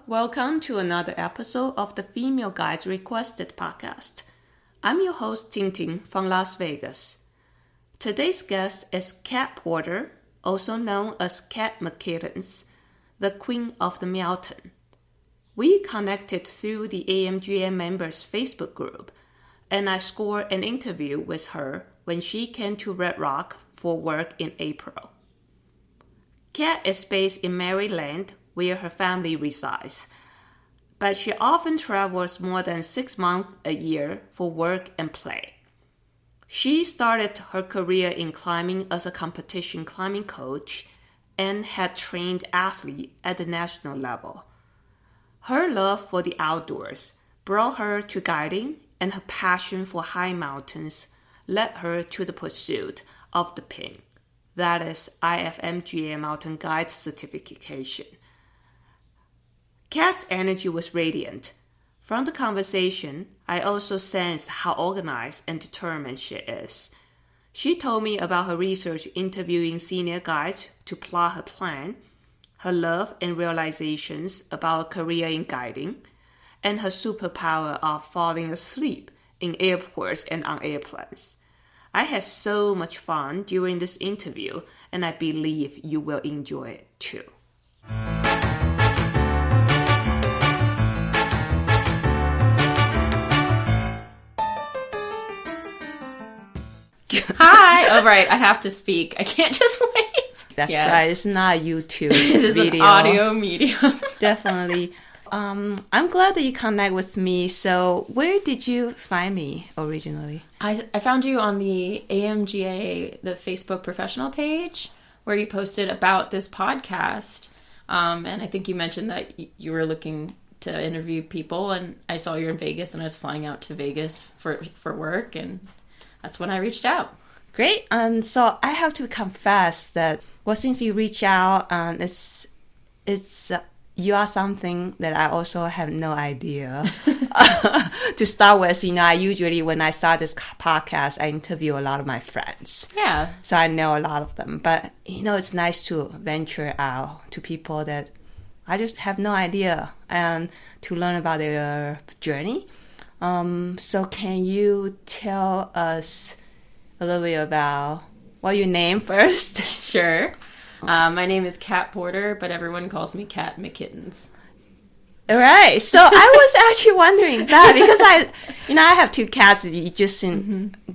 Welcome to another episode of the Female Guides Requested podcast. I'm your host, Ting Ting from Las Vegas. Today's guest is Kat Porter, also known as Kat McKittens, the Queen of the Meowtain. We connected through the IFMGA members Facebook group, and I scored an interview with her when she came to Red Rock for work in April. Kat is based in Maryland, where her family resides, but she often travels more than 6 months a year for work and play. She started her career in climbing as a competition climbing coach and had trained athletes at the national level. Her love for the outdoors brought her to guiding, and her passion for high mountains led her to the pursuit of the PIN, that is IFMGA Mountain Guide certification. Kat's energy was radiant. From the conversation, I also sensed how organized and determined she is. She told me about her research interviewing senior guides to plot her plan, her love and realizations about a career in guiding, and her superpower of falling asleep in airports and on airplanes. I had so much fun during this interview, and I believe you will enjoy it too. Hi! Oh, right. I have to speak. I can't just wave. That's right. It's not a YouTube It is video. an audio medium. Definitely. I'm glad that you connect with me. So where did you find me originally? I found you on the AMGA, the Facebook professional page, where you posted about this podcast. And I think you mentioned that you were looking to interview people, and I saw you in Vegas, and I was flying out to Vegas for work, and that's when I reached out. Great. So I have to confess that, since you reached out, it's you are something that I also have no idea. To start with, I usually, when I start this podcast, I interview a lot of my friends. Yeah. So I know a lot of them. But, it's nice to venture out to people that I just have no idea and to learn about their journey. So can you tell us a little bit about what your name first? Sure. My name is Kat Porter, but everyone calls me Kat McKittens. All right. So I was actually wondering that because I have 2 cats. You just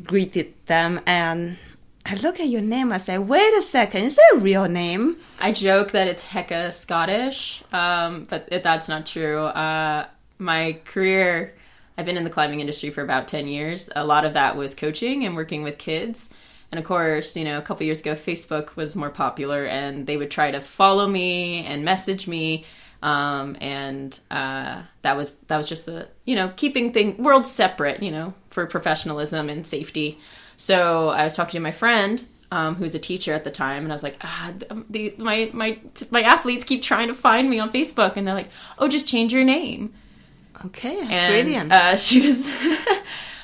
greeted them, and I look at your name. I say, wait a second, is that a real name? I joke that it's hecka Scottish, but that's not true. My career, I've been in the climbing industry for about 10 years. A lot of that was coaching and working with kids. And of course, a couple years ago, Facebook was more popular, and they would try to follow me and message me. And that was just keeping worlds separate, for professionalism and safety. So I was talking to my friend, who's a teacher at the time, and I was like, my athletes keep trying to find me on Facebook, and they're like, oh, just change your name. Okay, that's brilliant. She was,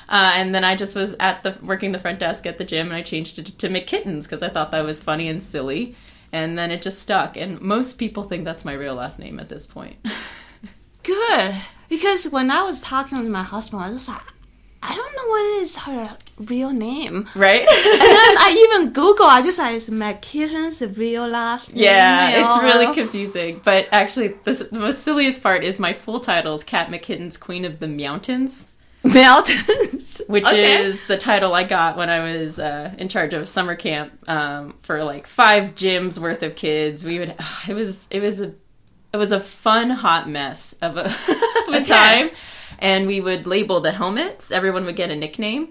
and then I just was working the front desk at the gym, and I changed it to McKittens because I thought that was funny and silly, and then it just stuck. And most people think that's my real last name at this point. Good, because when I was talking to my husband, I was like, I don't know what is her real name. Right? And then I even Google, I just like, is McKittens the real last name? Yeah, it's really confusing. But actually, the most silliest part is my full title is Kat McKittens, Queen of the Meowtains. Meowtains? Which is the title I got when I was in charge of a summer camp for like 5 gyms worth of kids. It was a fun, hot mess of a time. And we would label the helmets. Everyone would get a nickname.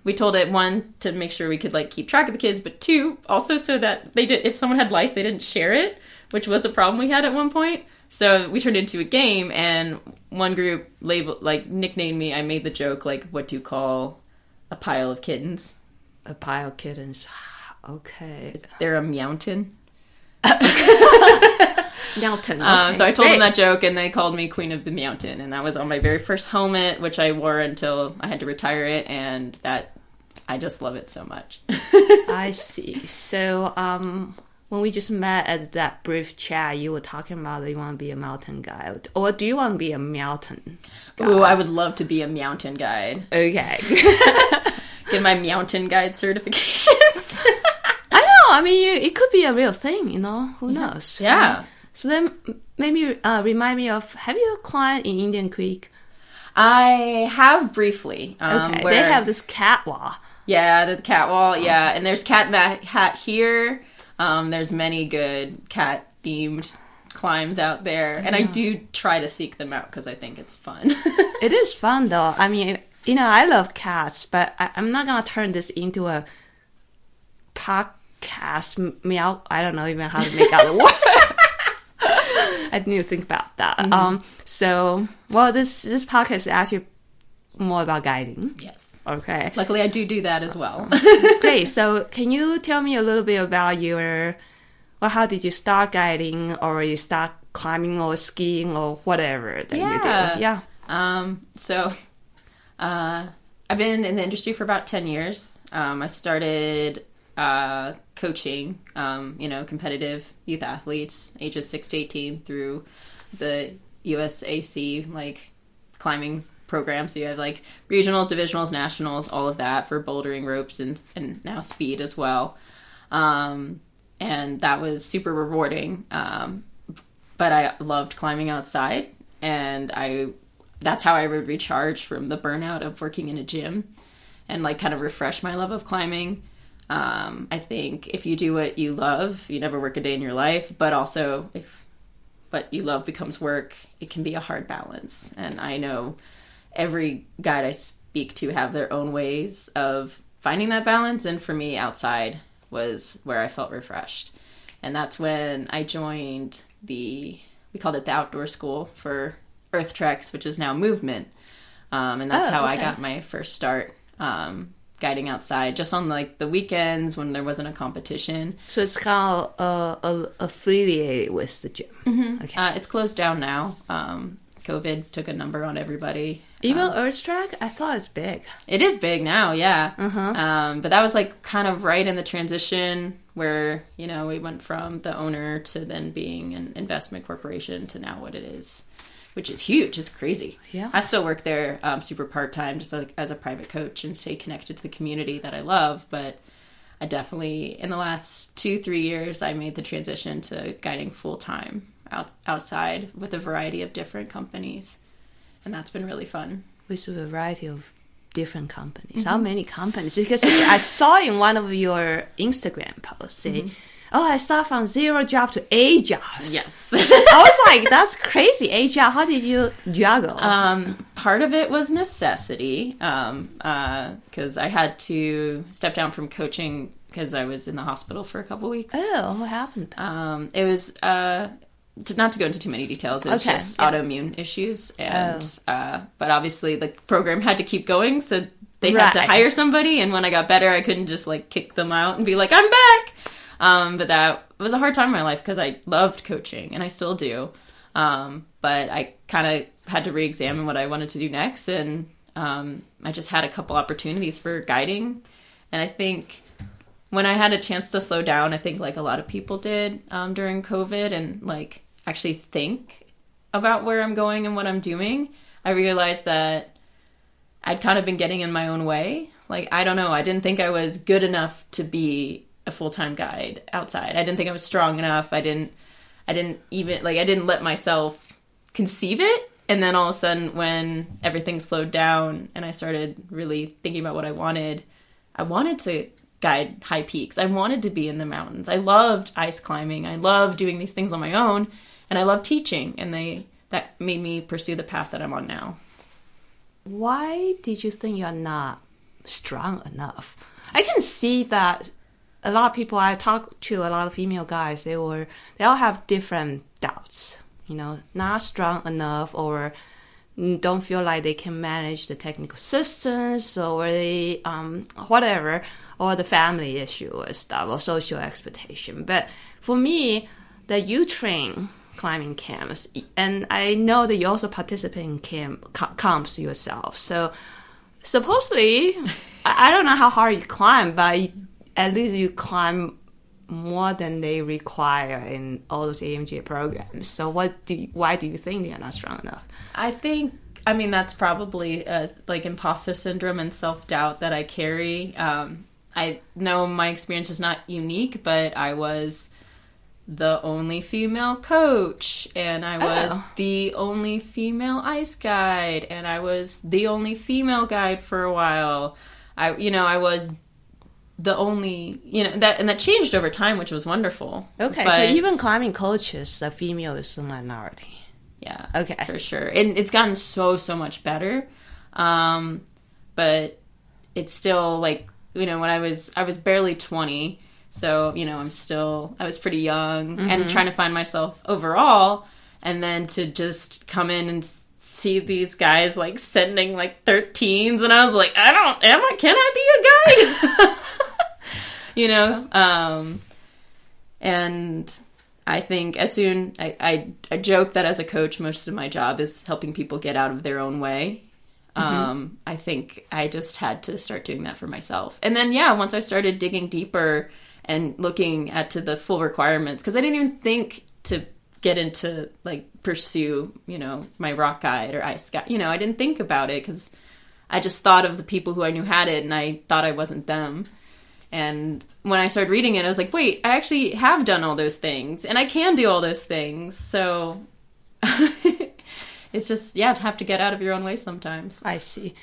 We told it, 1, to make sure we could keep track of the kids, but 2, also so that if someone had lice, they didn't share it, which was a problem we had at one point. So we turned it into a game, and one group nicknamed me. I made the joke, what do you call a pile of kittens? A pile of kittens. Okay. They're a Meowtain. Meowtain. Okay. So I told them that joke, and they called me Queen of the Meowtain, and that was on my very first helmet, which I wore until I had to retire it, and that I just love it so much. I see. So when we just met at that brief chat, you were talking about that you want to be a mountain guide. Or do you want to be a Meowtain guide? Ooh, I would love to be a Meowtain guide. Okay. Get my Meowtain guide certifications. I know. I mean, it could be a real thing, you know? Who knows? Yeah. So then maybe remind me of, have you climbed in Indian Creek? I have briefly. Okay. They have this catwalk. Yeah, the cat wall. Yeah, and there's Cat in the Hat here. There's many good cat-themed climbs out there. And I do try to seek them out because I think it's fun. It is fun, though. I mean, you know, I love cats, but I'm not going to turn this into a podcast. Meow. I don't know even how to make out the word. I need to think about that. This podcast is actually more about guiding. Yes. Okay. Luckily, I do that as well. Great. So can you tell me a little bit about how did you start guiding, or you start climbing or skiing or whatever that you do? Yeah. I've been in the industry for about 10 years. I started coaching, competitive youth athletes, ages 6 to 18 through the USAC, like climbing programs. So you have like regionals, divisionals, nationals, all of that for bouldering, ropes, and now speed as well. And that was super rewarding. But I loved climbing outside, and that's how I would recharge from the burnout of working in a gym and like kind of refresh my love of climbing. I think if you do what you love, you never work a day in your life, but also if what you love becomes work, it can be a hard balance. And I know every guide I speak to have their own ways of finding that balance. And for me, outside was where I felt refreshed. And that's when I joined we called it the outdoor school for Earth Treks, which is now Movement. And that's how I got my first start guiding outside, just on like the weekends when there wasn't a competition. So it's kind of affiliated with the gym. Mm-hmm. Okay. It's closed down now. COVID took a number on everybody. Even Earth Track, I thought it's big. It is big now, yeah. Uh-huh. But that was like kind of right in the transition where, you know, we went from the owner to then being an investment corporation to now what it is, which is huge. It's crazy. Yeah. I still work there super part-time, just like as a private coach, and stay connected to the community that I love. But I definitely, in the last 2-3 years, I made the transition to guiding full-time outside with a variety of different companies. And that's been really fun. With a variety of different companies. Mm-hmm. How many companies? Because I saw in one of your Instagram posts say, I start from 0 job to 8 jobs. Yes. I was like, that's crazy. 8 jobs. How did you juggle? Part of it was necessity, because I had to step down from coaching because I was in the hospital for a couple weeks. Oh, what happened? It was... not to go into too many details, it was just autoimmune issues. And but obviously the program had to keep going, so they had to hire somebody. And when I got better, I couldn't just like kick them out and be like, I'm back. But that was a hard time in my life because I loved coaching, and I still do. But I kind of had to re-examine what I wanted to do next. And I just had a couple opportunities for guiding. And I think when I had a chance to slow down, I think like a lot of people did during COVID, and like actually think about where I'm going and what I'm doing, I realized that I'd kind of been getting in my own way. Like, I don't know, I didn't think I was good enough to be a full-time guide outside. I didn't think I was strong enough. I didn't let myself conceive it. And then all of a sudden, when everything slowed down and I started really thinking about what I wanted to guide high peaks. I wanted to be in the mountains. I loved ice climbing. I loved doing these things on my own, and I loved teaching. And that made me pursue the path that I'm on now. Why did you think you're not strong enough? I can see that a lot of people I talk to, a lot of female guys, they all have different doubts. You know, not strong enough, or don't feel like they can manage the technical systems, or they whatever, or the family issue or stuff, or social expectation. But for me, that you train climbing camps, and I know that you also participate in camps yourself. So supposedly, I don't know how hard you climb, but at least you climb more than they require in all those AMGA programs. So why do you think they are not strong enough? I mean, that's probably like imposter syndrome and self-doubt that I carry. I know my experience is not unique, but I was the only female coach, and I was the only female ice guide, and I was the only female guide for a while. I was the only, that changed over time, which was wonderful. Okay, but, so even climbing coaches, the female is a minority. Yeah. Okay. For sure. And it's gotten so much better. But it's still like, when I was barely 20. So, I was pretty young and trying to find myself overall. And then to just come in and see these guys like sending like 13s. And I was like, can I be a guide? And I think I joke that as a coach, most of my job is helping people get out of their own way. I think I just had to start doing that for myself. And then, once I started digging deeper and looking to the full requirements, because I didn't even think to get into, like, pursue, my rock guide or ice guide. I didn't think about it because I just thought of the people who I knew had it, and I thought I wasn't them. And when I started reading it, I was like, wait, I actually have done all those things, and I can do all those things. So it's just, have to get out of your own way sometimes. I see.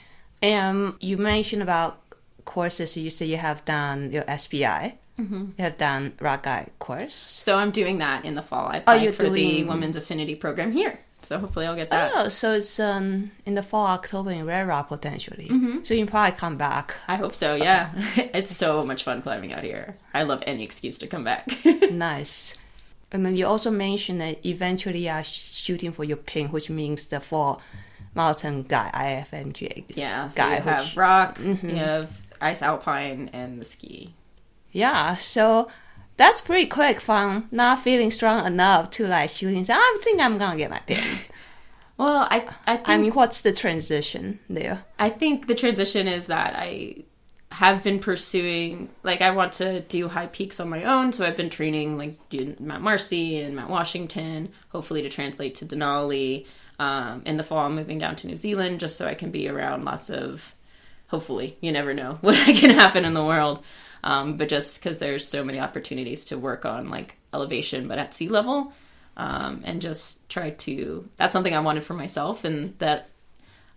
And you mentioned about courses. You say you have done your SBI. You have done rock guide course. So I'm doing that in the fall. I applied for the Women's Affinity program here. So hopefully I'll get that. Oh, so it's in the fall, October in Red Rock potentially. So you can probably come back. I hope so, yeah. It's so much fun climbing out here. I love any excuse to come back. Nice. And then you also mentioned that eventually you are shooting for your pin, which means the fall mountain guy, IFMGA Yeah, so guy. You have rock, you have ice alpine, and the ski. Yeah, so that's pretty quick from not feeling strong enough to like shooting. So I think I'm going to get my pin. Well, I mean, what's the transition there? I think the transition is that I have been pursuing, like, I want to do high peaks on my own. So I've been training, like, doing Mount Marcy and Mount Washington, hopefully to translate to Denali. In the fall, I'm moving down to New Zealand just so I can be around lots of, hopefully, you never know what can happen in the world. But just because there's so many opportunities to work on, like, elevation, but at sea level, and just try to, that's something I wanted for myself. And that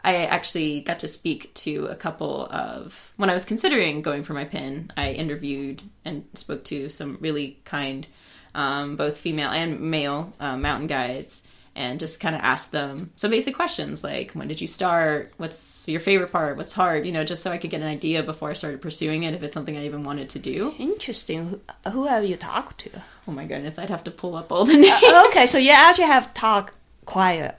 I actually got to speak to a couple of, when I was considering going for my pin, I interviewed and spoke to some really kind, both female and male mountain guides, and just kind of asked them some basic questions like, when did you start? What's your favorite part? What's hard? Just so I could get an idea before I started pursuing it, if it's something I even wanted to do. Interesting. Who have you talked to? Oh my goodness, I'd have to pull up all the names. Okay, so you actually have talked quiet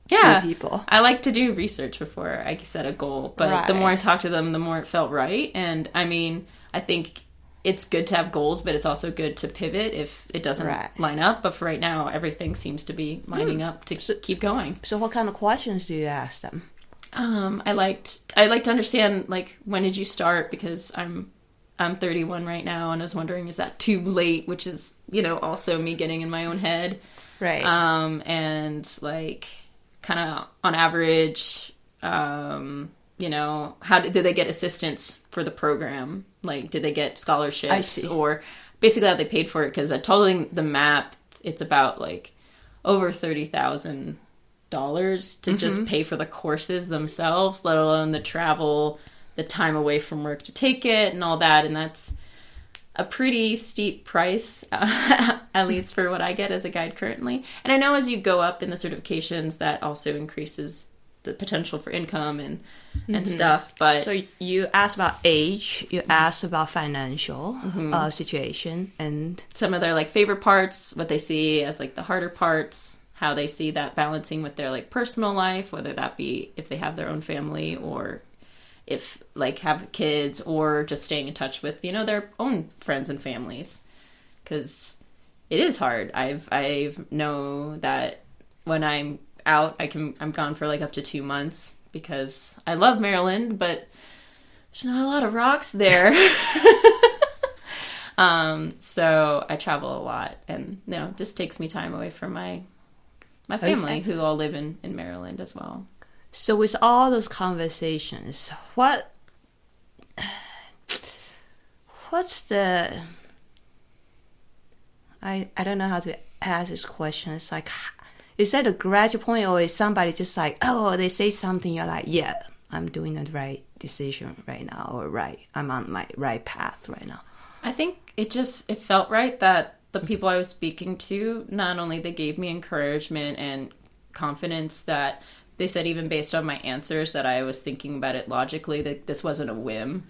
with people. I like to do research before I set a goal, but the more I talked to them, the more it felt right. And I mean, I think it's good to have goals, but it's also good to pivot if it doesn't line up. But for right now, everything seems to be lining up to keep going. So what kind of questions do you ask them? I like to understand, like, when did you start? Because I'm 31 right now, and I was wondering, is that too late? Which is, also me getting in my own head. Right. And like, kind of on average, how did they get assistance for the program? Like, did they get scholarships, or basically how they paid for it? Because totaling the map, it's about like over $30,000 to just pay for the courses themselves, let alone the travel, the time away from work to take it, and all that. And that's a pretty steep price, at least for what I get as a guide currently. And I know as you go up in the certifications, that also increases the potential for income and stuff. But so you asked about age, you asked about financial situation, and some of their like favorite parts, what they see as like the harder parts, how they see that balancing with their like personal life, whether that be if they have their own family, or if like have kids, or just staying in touch with their own friends and families, because it is hard. I know that when I'm out, I'm gone for like up to 2 months, because I love Maryland, but there's not a lot of rocks there. So I travel a lot, and it just takes me time away from my family, who all live in Maryland as well. So with all those conversations, what's the... I don't know how to ask this question. It's like, is that a gradual point, or is somebody just like, oh, they say something, you're like, yeah, I'm doing the right decision right now, or I'm on my right path right now? I think it felt right that the people I was speaking to, not only they gave me encouragement and confidence, that they said, even based on my answers, that I was thinking about it logically, that this wasn't a whim,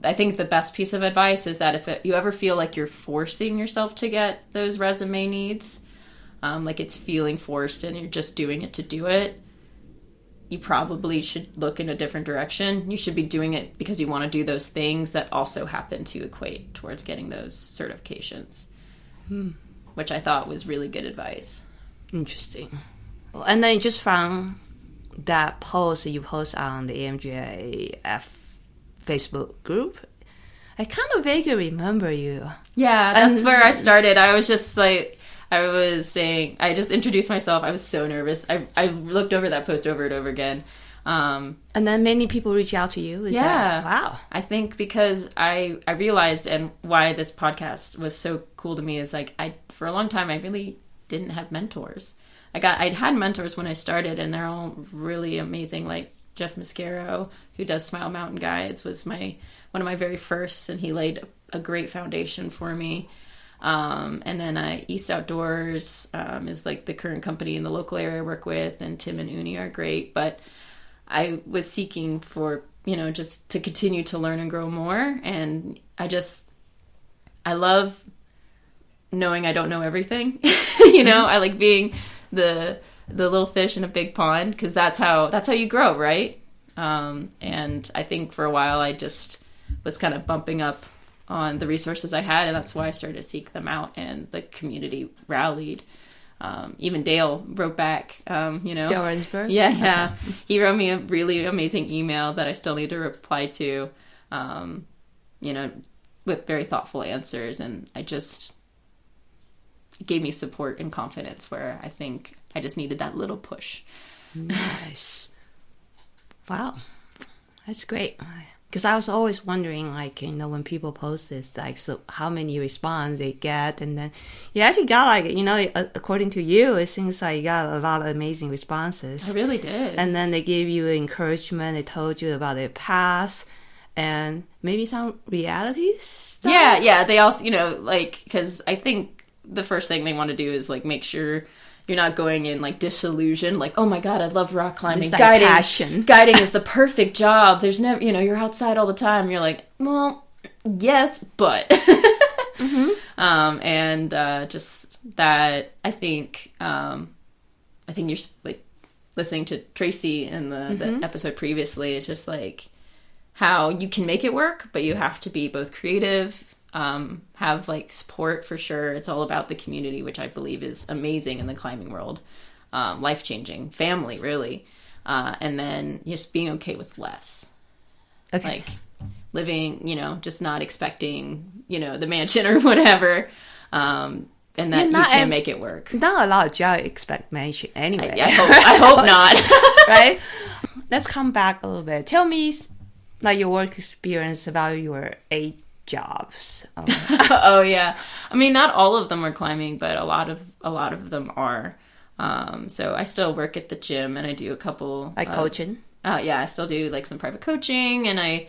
I think the best piece of advice is that if you ever feel like you're forcing yourself to get those resume needs, like it's feeling forced and you're just doing it to do it, you probably should look in a different direction. You should be doing it because you want to do those things that also happen to equate towards getting those certifications, which I thought was really good advice. Interesting. And then just from that post that you post on the AMGA Facebook group, I kind of vaguely remember you. Yeah, that's where I started. I was just like, I was saying, I just introduced myself. I was so nervous. I looked over that post over and over again. And then many people reach out to you. Wow. I think because I realized, and why this podcast was so cool to me, is like, for a long time, I really didn't have mentors. I'd had mentors when I started, and they're all really amazing. Like Jeff Mascaro, who does Smile Mountain Guides, was one of my very first, and he laid a great foundation for me. And then East Outdoors is like the current company in the local area I work with, and Tim and Uni are great. But I was seeking for, just to continue to learn and grow more. And I love knowing I don't know everything. I like being the little fish in a big pond, because that's how you grow, right? And I think for a while I just was kind of bumping up on the resources I had, and that's why I started to seek them out, and the community rallied. Even Dale wrote back, Dale Rensburg? Yeah. Okay. He wrote me a really amazing email that I still need to reply to, with very thoughtful answers, and it gave me support and confidence, where I think I just needed that little push. Nice. Wow. That's great. Because I was always wondering, like, when people post this, like, so how many responses they get, and then you actually got, like, according to you, it seems like you got a lot of amazing responses. I really did. And then they gave you encouragement, they told you about their past, and maybe some reality stuff? Yeah, they also, because I think the first thing they want to do is, like, make sure you're not going in like disillusioned, like, oh my God, I love rock climbing. It's like passion. Guiding is the perfect job. There's never, you're outside all the time. You're like, well, yes, but. Just that, I think you're like listening to Tracy in the episode previously. It's just like how you can make it work, but you have to be both creative, have like support for sure. It's all about the community, which I believe is amazing in the climbing world, life-changing, family really, and then just being okay with less. Okay. Like living, just not expecting, the mansion or whatever, and that you can make it work. Not a lot of jobs expect mansion anyway. I hope not. Right? Let's come back a little bit. Tell me, like, your work experience about your 8 jobs. Oh yeah, I mean, not all of them are climbing, but a lot of them are. So I still work at the gym, and I do a couple like coaching. Yeah, I still do like some private coaching, and I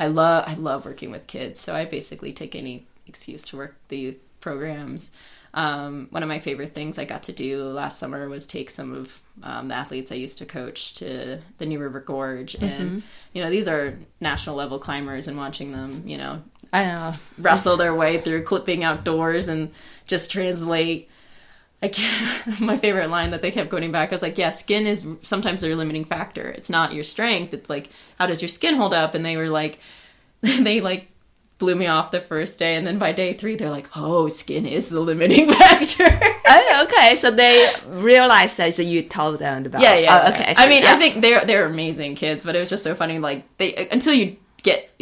love working with kids. So I basically take any excuse to work the youth programs. One of my favorite things I got to do last summer was take some of the athletes I used to coach to the New River Gorge, and these are national level climbers, and watching them, I know, wrestle their way through clipping outdoors and just translate. My favorite line that they kept going back was like, yeah, skin is sometimes their limiting factor. It's not your strength. It's like, how does your skin hold up? And they were like, they like blew me off the first day, and then by day 3 they're like, oh, skin is the limiting factor. Okay, Okay, so they realized that, so you told them about. Yeah. Okay. So, I mean, I think they're amazing kids, but it was just so funny. Like until you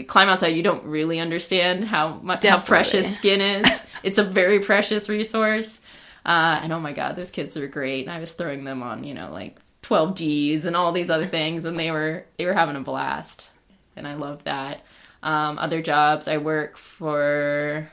climb outside, you don't really understand how precious skin is. It's a very precious resource. And oh my God, those kids are great. And I was throwing them on, like 12 Gs and all these other things, and they were having a blast, and I love that. Other jobs, I work for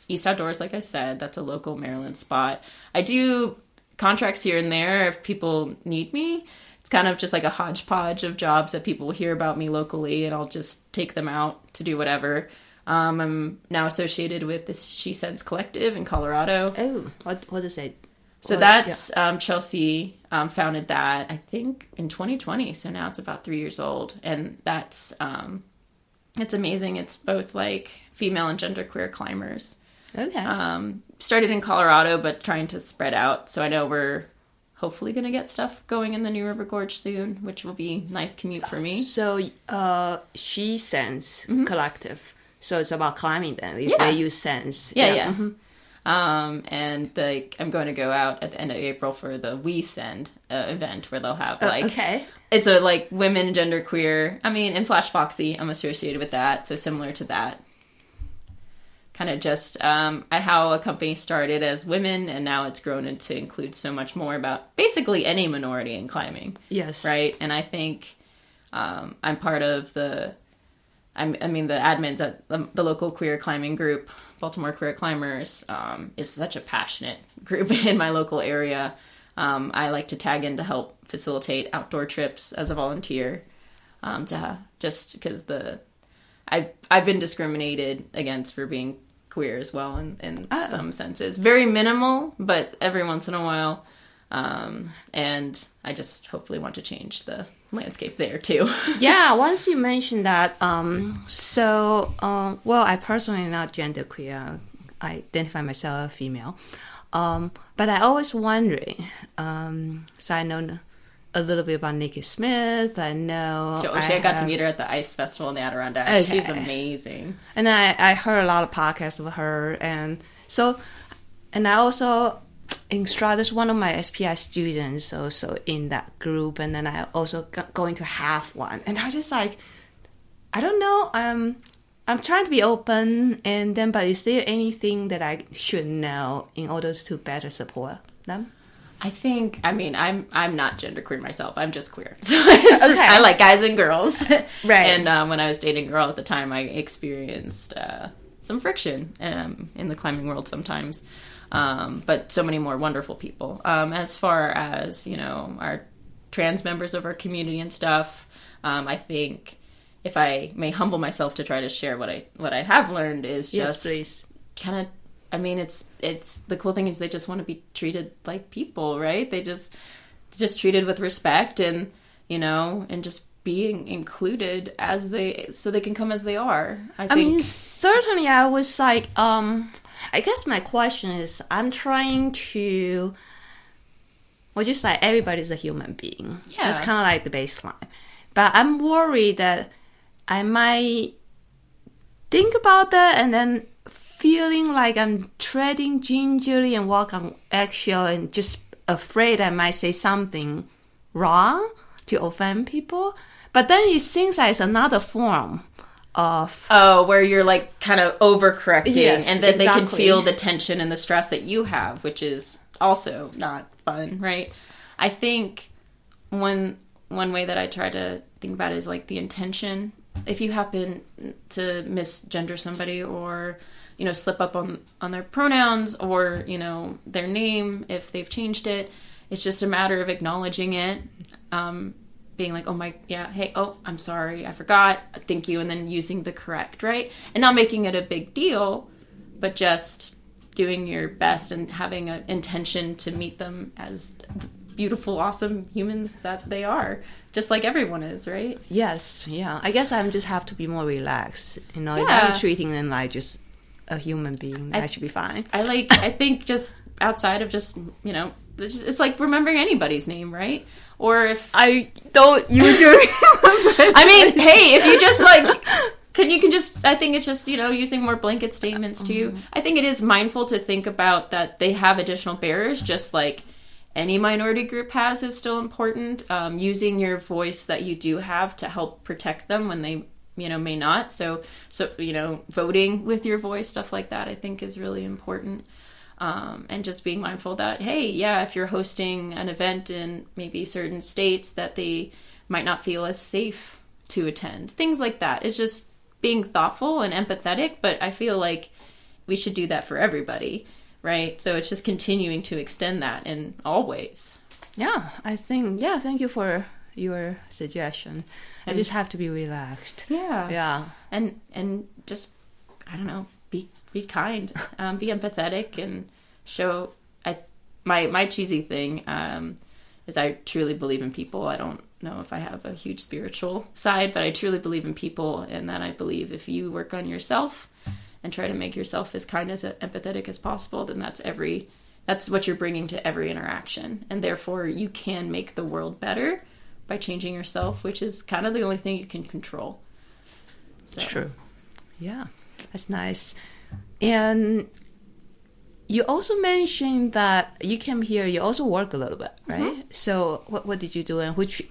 East Outdoors, like I said. That's a local Maryland spot. I do contracts here and there if people need me. It's kind of just like a hodgepodge of jobs that people hear about me locally, and I'll just take them out to do whatever. I'm now associated with this She Sense Collective in Colorado. Oh, what is it? So that's Chelsea founded that, I think, in 2020. So now it's about 3 years old. And that's, it's amazing. It's both like female and genderqueer climbers. Okay. Started in Colorado, but trying to spread out. So I know we're hopefully going to get stuff going in the New River Gorge soon, which will be a nice commute for me. So She Sense Collective. So it's about climbing then. They use sense. Yeah. Mm-hmm. And I'm going to go out at the end of April for the We Send event where they'll have it's a like women, genderqueer. I mean, in Flash Foxy, I'm associated with that. So similar to that. Kind of just how a company started as women, and now it's grown into include so much more about basically any minority in climbing. Yes. Right. And I think I'm part of the admins at the local queer climbing group, Baltimore Queer Climbers, is such a passionate group in my local area. I like to tag in to help facilitate outdoor trips as a volunteer, just because I've been discriminated against for being queer as well in some senses. Very minimal, but every once in a while. And I just hopefully want to change the landscape there too. Yeah, once you mentioned that, I personally am not genderqueer. I identify myself as female. But I always wondering, so I know a little bit about Nikki Smith. I know... I got to meet her at the Ice Festival in the Adirondacks. Okay. She's amazing. And I heard a lot of podcasts of her. And I also... instructed one of my SPI students also in that group, and then I also going to have one, and I was just like, I don't know, I'm trying to be open, and then but is there anything that I should know in order to better support them? I'm not genderqueer myself. I'm just queer. So I like guys and girls. Right. And when I was dating a girl at the time, I experienced some friction in the climbing world sometimes. But so many more wonderful people. As far as, our trans members of our community and stuff, I think if I may humble myself to try to share what I have learned is just kind of, it's the cool thing is they just want to be treated like people, right? They just treated with respect and, and just being included so they can come as they are. I think certainly I was like, I guess my question is, I'm trying to, just like everybody's a human being. Yeah. That's kind of like the baseline. But I'm worried that I might think about that and then feeling like I'm treading gingerly and walk on eggshell and just afraid I might say something wrong to offend people. But then it seems like it's another form of... Oh, where you're like kind of overcorrecting, yes, and then exactly. They can feel the tension and the stress that you have, which is also not fun, right? I think one way that I try to think about it is like the intention. If you happen to misgender somebody or, slip up on their pronouns or, their name, if they've changed it, it's just a matter of acknowledging it, being like, hey, I'm sorry, I forgot, thank you, and then using the correct, right? And not making it a big deal, but just doing your best and having an intention to meet them as beautiful, awesome humans that they are, just like everyone is, right? Yes, yeah. I guess I just have to be more relaxed, If Yeah. I'm treating them like just a human being, I should be fine. I think just outside of just, it's like remembering anybody's name, right? Or if I don't usually remember. hey, if you just I think it's just, using more blanket statements too. I think it is mindful to think about that they have additional barriers, just like any minority group has, is still important. Using your voice that you do have to help protect them when they, may not. So, voting with your voice, stuff like that, I think is really important. And just being mindful that, hey, yeah, if you're hosting an event in maybe certain states that they might not feel as safe to attend. Things like that. It's just being thoughtful and empathetic, but I feel like we should do that for everybody, right? So it's just continuing to extend that in all ways. Yeah, thank you for your suggestion. I just have to be relaxed. Yeah. Yeah. And just, I don't know, be kind, be empathetic, and show. My cheesy thing is I truly believe in people. I don't know if I have a huge spiritual side, but I truly believe in people, and that I believe if you work on yourself and try to make yourself as kind as empathetic as possible, then that's what you're bringing to every interaction, and therefore you can make the world better by changing yourself, which is kind of the only thing you can control. So. True. Yeah, that's nice. And you also mentioned that you came here, you also work a little bit, right? Mm-hmm. So what did you do, and which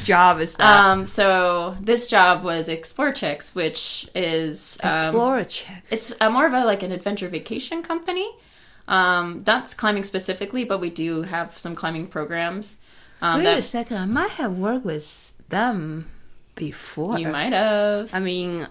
job is that? So this job was Explore Chicks, which is... Explore Chicks. It's more of an adventure vacation company. That's climbing specifically, but we do have some climbing programs. Wait a second, I might have worked with them before. You might have. I mean,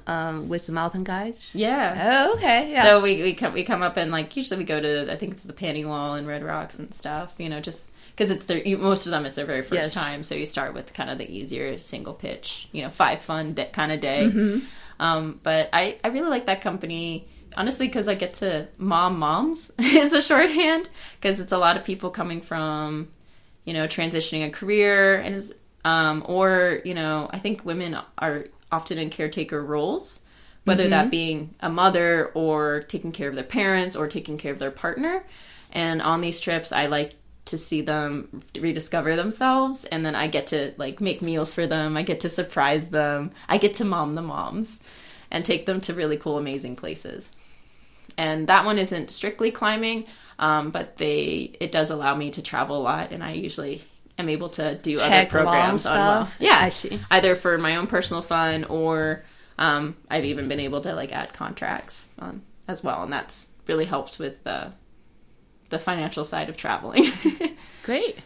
with the mountain guides. Yeah. Oh, okay. Yeah. So we come up and usually we go to, I think it's the Panty Wall and Red Rocks and stuff. Just because it's most of them it's their very first time. So you start with kind of the easier single pitch, 5 fun kind of day. Mm-hmm. But I really like that company. Honestly, because I get to moms is the shorthand, because it's a lot of people coming from, transitioning a career and I think women are often in caretaker roles, whether that being a mother or taking care of their parents or taking care of their partner. And on these trips, I like to see them rediscover themselves. And then I get to make meals for them. I get to surprise them. I get to mom the moms and take them to really cool, amazing places. And that one isn't strictly climbing, but it does allow me to travel a lot. And I usually am able to do other programs on stuff. Yeah, I see. Either for my own personal fun or I've even been able to add contracts on as well, and that's really helps with the financial side of traveling. Great.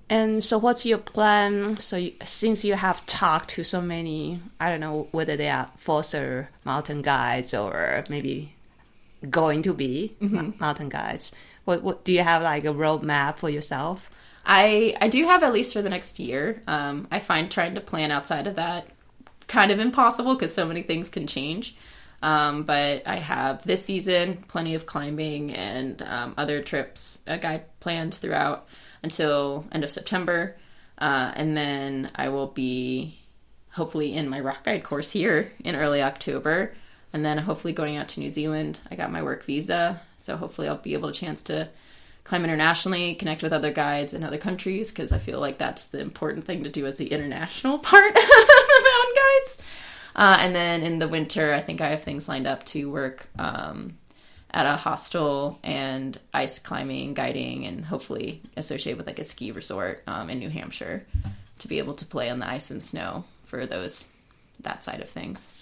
And so what's your plan? So since you have talked to so many, I don't know whether they are forcer mountain guides or maybe going to be mountain guides, what do you have a roadmap for yourself? I do have at least for the next year. I find trying to plan outside of that kind of impossible because so many things can change. But I have this season plenty of climbing and other trips, guide plans throughout until end of September. And then I will be hopefully in my rock guide course here in early October. And then hopefully going out to New Zealand. I got my work visa, so hopefully I'll be able to chance to climb internationally, connect with other guides in other countries, because I feel like that's the important thing to do as the international part of the mountain guides. And then in the winter, I think I have things lined up to work at a hostel and ice climbing, guiding, and hopefully associated with a ski resort in New Hampshire to be able to play on the ice and snow for that side of things.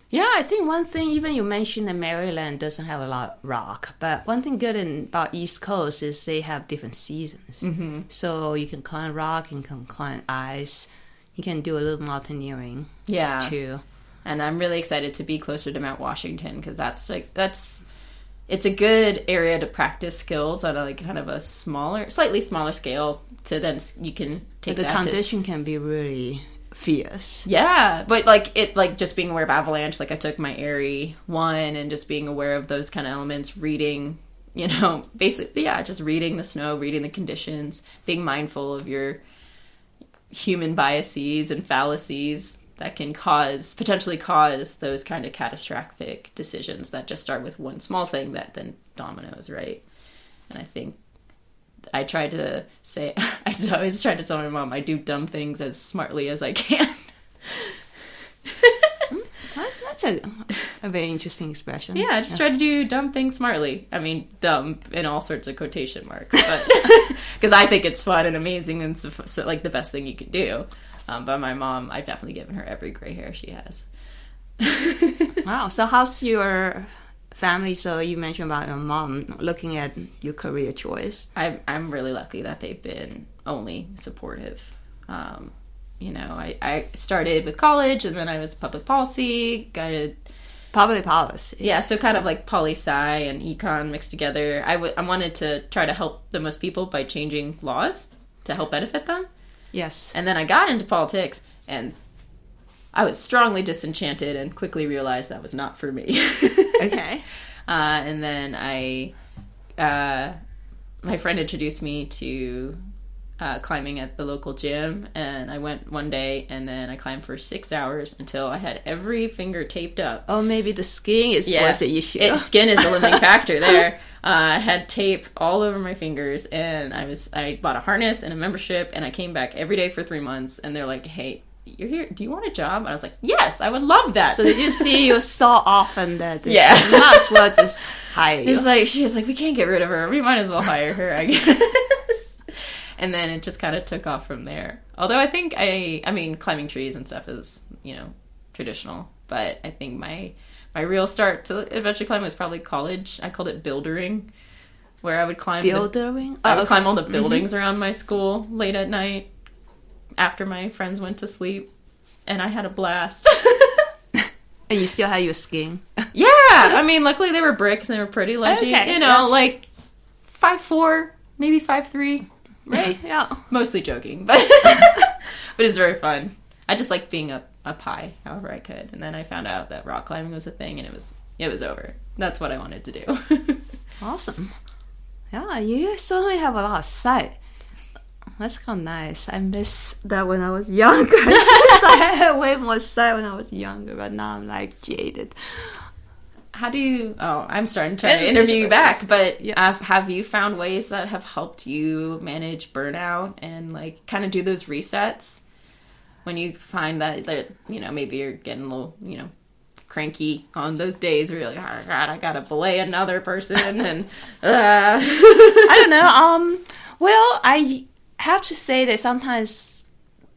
Yeah, I think one thing, even you mentioned that Maryland doesn't have a lot of rock, but one thing good about East Coast is they have different seasons. Mm-hmm. So you can climb rock, you can climb ice, you can do a little mountaineering too. And I'm really excited to be closer to Mount Washington because it's a good area to practice skills on a kind of a slightly smaller scale. So then you can take the condition can be really fierce. Yeah, but just being aware of avalanche, I took my Airy 1 and just being aware of those kind of elements, reading, basically, just reading the snow, reading the conditions, being mindful of your human biases and fallacies that can potentially cause those kind of catastrophic decisions that just start with one small thing that then dominoes, right? And I think I always try to tell my mom I do dumb things as smartly as I can. a very interesting expression. Yeah, I just try to do dumb things smartly. I mean, dumb in all sorts of quotation marks, but because I think it's fun and amazing and so, like the best thing you could do. But my mom, I've definitely given her every gray hair she has. Wow. So how's your family? So you mentioned about your mom looking at your career choice. I'm really lucky that they've been only supportive. You know, I started with college and then I was public policy, guided... Public policy. Yeah, so kind of like poli-sci and econ mixed together. I wanted to try to help the most people by changing laws to help benefit them. Yes. And then I got into politics and I was strongly disenchanted and quickly realized that was not for me. Okay. And then my friend introduced me to... climbing at the local gym, and I went one day and then I climbed for 6 hours until I had every finger taped up. Oh, maybe the skin was the issue. Skin is the limiting factor there. I had tape all over my fingers, and I bought a harness and a membership, and I came back every day for 3 months, and they're like, hey, you're here, do you want a job? And I was like, yes, I would love that. So did you see you so often that yeah, you might as well just hire you. She was like, we can't get rid of her, we might as well hire her, I guess. And then it just kind of took off from there. Although I think I mean, climbing trees and stuff is, you know, traditional. But I think my real start to adventure climbing was probably college. I called it buildering, where I would climb... Buildering? I would climb all the buildings around my school late at night after my friends went to sleep. And I had a blast. And you still have your skin? Yeah! I mean, luckily they were bricks and they were pretty ledgy. Okay, you know, like 5'4", maybe 5'3". Right, yeah. Mostly joking, but it's very fun. I just like being up high, however I could. And then I found out that rock climbing was a thing, and it was over. That's what I wanted to do. Awesome. Yeah, you certainly have a lot of sight. That's kind of nice. I miss that when I was younger. I had way more sight when I was younger, but now I'm like jaded. How do you... Oh, I'm starting to try to interview you back, but have you found ways that have helped you manage burnout and, like, kind of do those resets when you find that you know, maybe you're getting a little, you know, cranky on those days where you're like, oh, God, I gotta belay another person, and... I don't know. Well, I have to say that sometimes...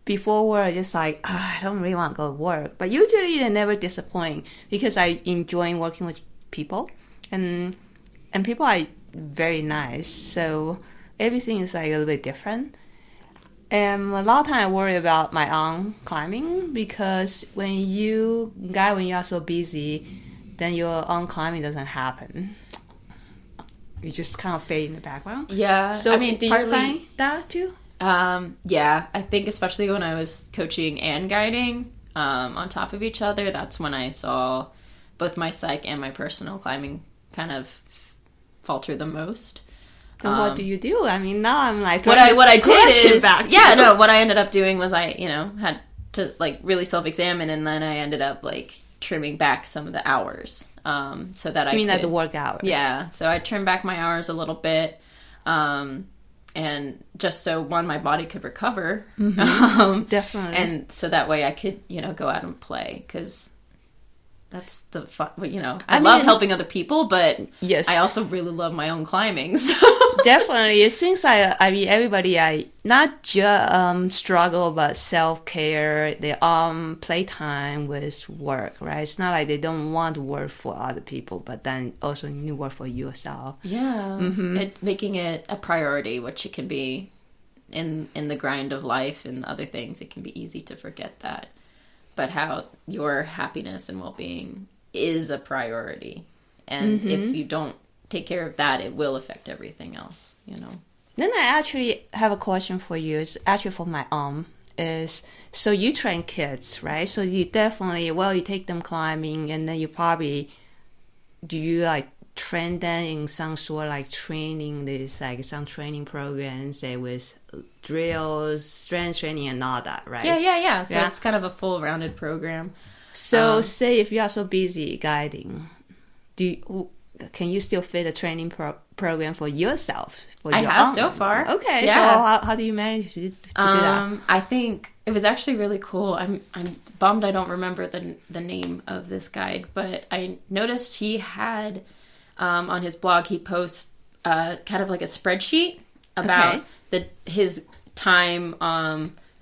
Before work, just like, I don't really want to go to work. But usually they never disappoint because I enjoy working with people. And people are very nice. So everything is like a little bit different. And a lot of time I worry about my own climbing because when you are so busy, then your own climbing doesn't happen. You just kind of fade in the background. Yeah. So I mean, do you find that too? Yeah, I think especially when I was coaching and guiding on top of each other, that's when I saw both my psych and my personal climbing kind of falter the most. Then what do you do? I mean, now I'm like... What I did is... what I ended up doing was I, you know, had to, like, really self-examine, and then I ended up, like, trimming back some of the hours so that I could... like the work hours? Yeah, so I trimmed back my hours a little bit. And just so my body could recover. Mm-hmm. Definitely. And so that way I could, you know, go out and play, because that's the fun, you know, I love helping other people, but yes, I also really love my own climbing. So. Definitely. It seems like, I mean, everybody, not just struggle, but self-care, their playtime with work, right? It's not like they don't want to work for other people, but then also you need to work for yourself. Yeah. Mm-hmm. Making it a priority, which it can be in the grind of life and other things, it can be easy to forget that. But how your happiness and well-being is a priority. And if you don't take care of that, it will affect everything else, you know. Then I actually have a question for you. It's actually for my is, so you train kids, right? So you definitely, you take them climbing, and then you probably, do you like train them in some sort of like training, there's like some training programs, say with drills, strength training and all that, right? Yeah. So it's kind of a full rounded program. So say if you are so busy guiding, can you still fit a training program for yourself? I have so far. Okay, yeah. So how do you manage to do that? I think it was actually really cool. I'm bummed I don't remember the name of this guide, but I noticed he had on his blog, he posts kind of like a spreadsheet about his time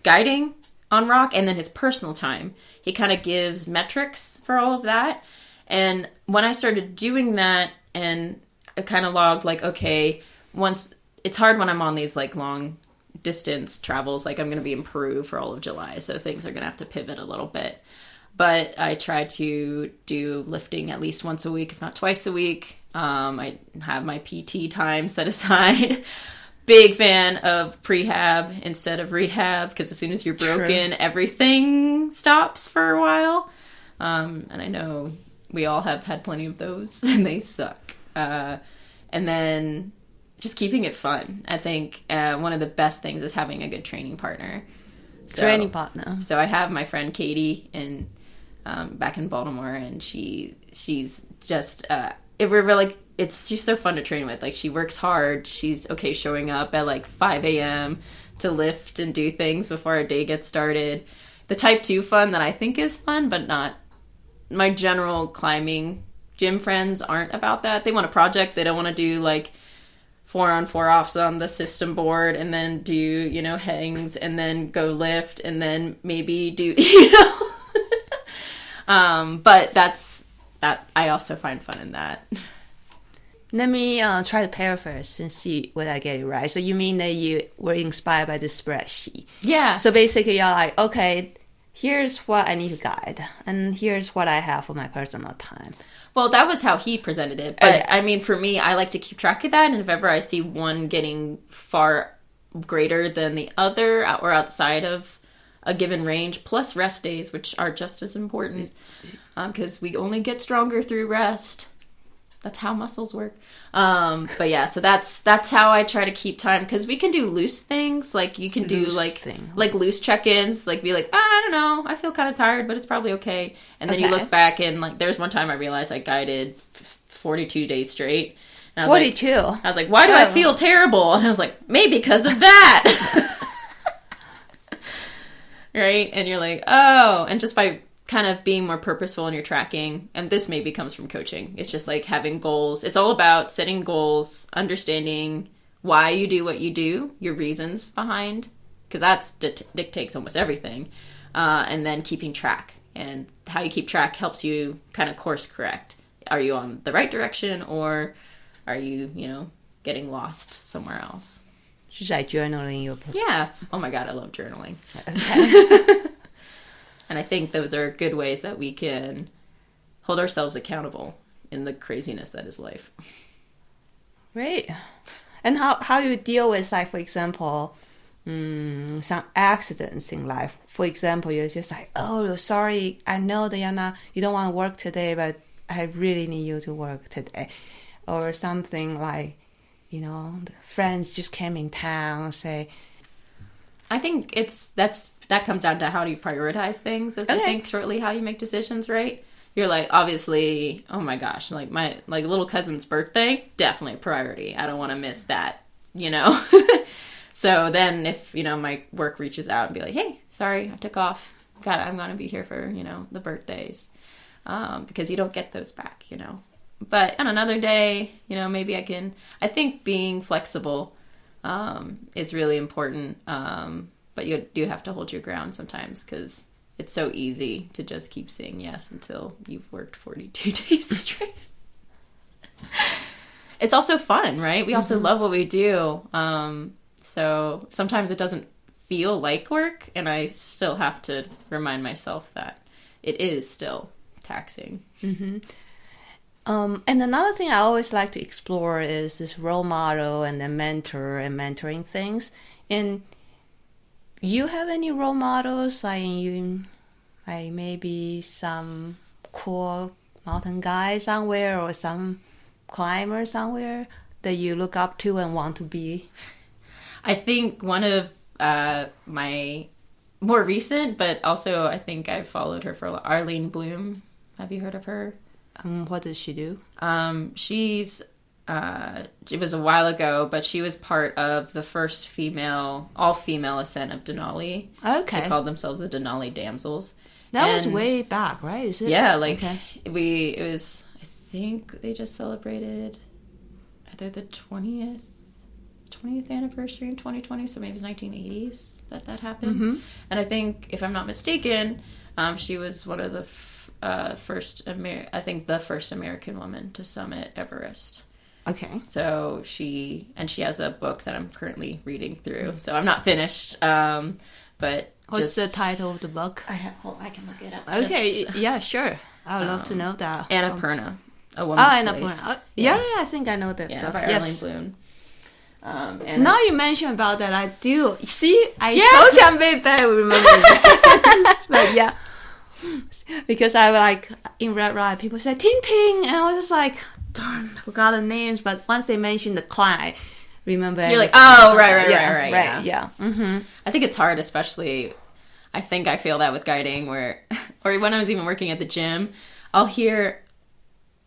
guiding on rock and then his personal time. He kind of gives metrics for all of that. And when I started doing that, and I kind of logged like, okay, once it's hard when I'm on these like long distance travels, like I'm going to be in Peru for all of July, so things are going to have to pivot a little bit. But I try to do lifting at least once a week, if not twice a week. I have my PT time set aside. Big fan of prehab instead of rehab, because as soon as you're broken, everything stops for a while. And I know we all have had plenty of those, and they suck. And then just keeping it fun. I think one of the best things is having a good training partner. So I have my friend Katie back in Baltimore, and she's just she's so fun to train with. Like, she works hard. She's okay showing up at like 5 a.m. to lift and do things before our day gets started. The type 2 fun that I think is fun, but not my general climbing gym friends aren't about that. They want a project. They don't want to do like 4-on 4-offs on the system board and then do, hangs and then go lift and then maybe do, but that I also find fun in that. Let me try to paraphrase and see whether I get it right. So you mean that you were inspired by the spreadsheet? Yeah. So basically you're like, okay, here's what I need to guide, and here's what I have for my personal time. Well, that was how he presented it. But, I mean, for me, I like to keep track of that. And if ever I see one getting far greater than the other or outside of a given range, plus rest days, which are just as important, because we only get stronger through rest. That's how muscles work. But yeah, so that's how I try to keep time, because we can do loose things. Like, you can do like loose check-ins, like be like, I don't know, I feel kind of tired, but it's probably okay. And then you look back, and like there's one time I realized I guided 42 days straight. And I was 42. I was like, why do I feel terrible? And I was like, maybe because of that. Right? And you're like, oh, and just by kind of being more purposeful in your tracking, and this maybe comes from coaching, it's just like having goals. It's all about setting goals, understanding why you do what you do, your reasons behind, because that dictates almost everything, and then keeping track. And how you keep track helps you kind of course correct. Are you on the right direction, or are you, getting lost somewhere else? She's like journaling your... Yeah. Oh my God, I love journaling. Okay. And I think those are good ways that we can hold ourselves accountable in the craziness that is life. Great. And how you deal with, like, for example, some accidents in life. For example, you're just like, oh, sorry, I know that you don't want to work today, but I really need you to work today. Or something like, the friends just came in town, say... I think that comes down to how do you prioritize things, I think shortly how you make decisions, right? You're like, obviously, oh my gosh, like my little cousin's birthday, definitely a priority. I don't want to miss that, So then if, my work reaches out and be like, hey, sorry, I took off. I'm going to be here for, the birthdays. Because you don't get those back, But on another day, maybe I think being flexible is really important. But you do have to hold your ground sometimes, because it's so easy to just keep saying yes until you've worked 42 days straight. It's also fun, right? We also love what we do. So sometimes it doesn't feel like work, and I still have to remind myself that it is still taxing. Mm-hmm. And another thing I always like to explore is this role model and the mentor and mentoring things. And you have any role models, like maybe some cool mountain guy somewhere or some climber somewhere that you look up to and want to be? I think one of my more recent, but also I think I've followed her for a while, Arlene Bloom. Have you heard of her? What does she do? She's it was a while ago, but she was part of the first all-female ascent of Denali. Okay. They called themselves the Denali Damsels. That was way back, right? Is it? Yeah, like it was, I think they just celebrated either the 20th anniversary in 2020, so maybe it was 1980s that happened. Mm-hmm. And I think, if I'm not mistaken, she was one of the first American woman to summit Everest. Okay. So she has a book that I'm currently reading through. So I'm not finished, but what's the title of the book? I can look it up. Okay, yeah, sure. I would love to know that. Annapurna, a woman's place. Annapurna. Yeah, I think I know that. Yeah, by Arlene Bloom. And now you mentioned about that, I do. See, I told you I'm very bad with remembering names. But yeah. Because I like, in Red Ride, people say, Ting Ting. And I was just like, darn, I forgot the names. But once they mentioned the client, remember You're everything. like, oh, right. Yeah. Mm-hmm. I think it's hard, especially, I think I feel that with guiding, or when I was even working at the gym, I'll hear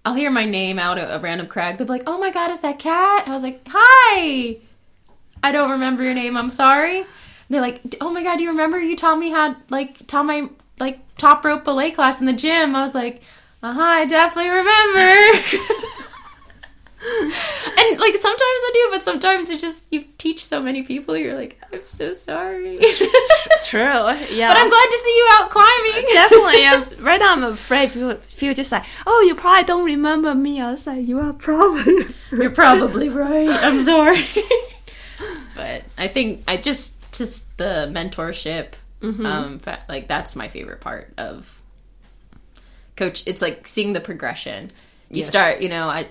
my name out at a random crag. They'll be like, oh my God, is that Kat? I was like, hi! I don't remember your name, I'm sorry. And they're like, oh my God, do you remember you taught me how, taught my, top rope ballet class in the gym? I was like, I definitely remember. And, sometimes I do, but sometimes you teach so many people, you're like, I'm so sorry. True, yeah. But I'm glad to see you out climbing. Definitely. Right now I'm afraid people just like, oh, you probably don't remember me. I was like, you're probably right. I'm sorry. But I think just the mentorship, that's my favorite part of coach. It's like seeing the progression. You start,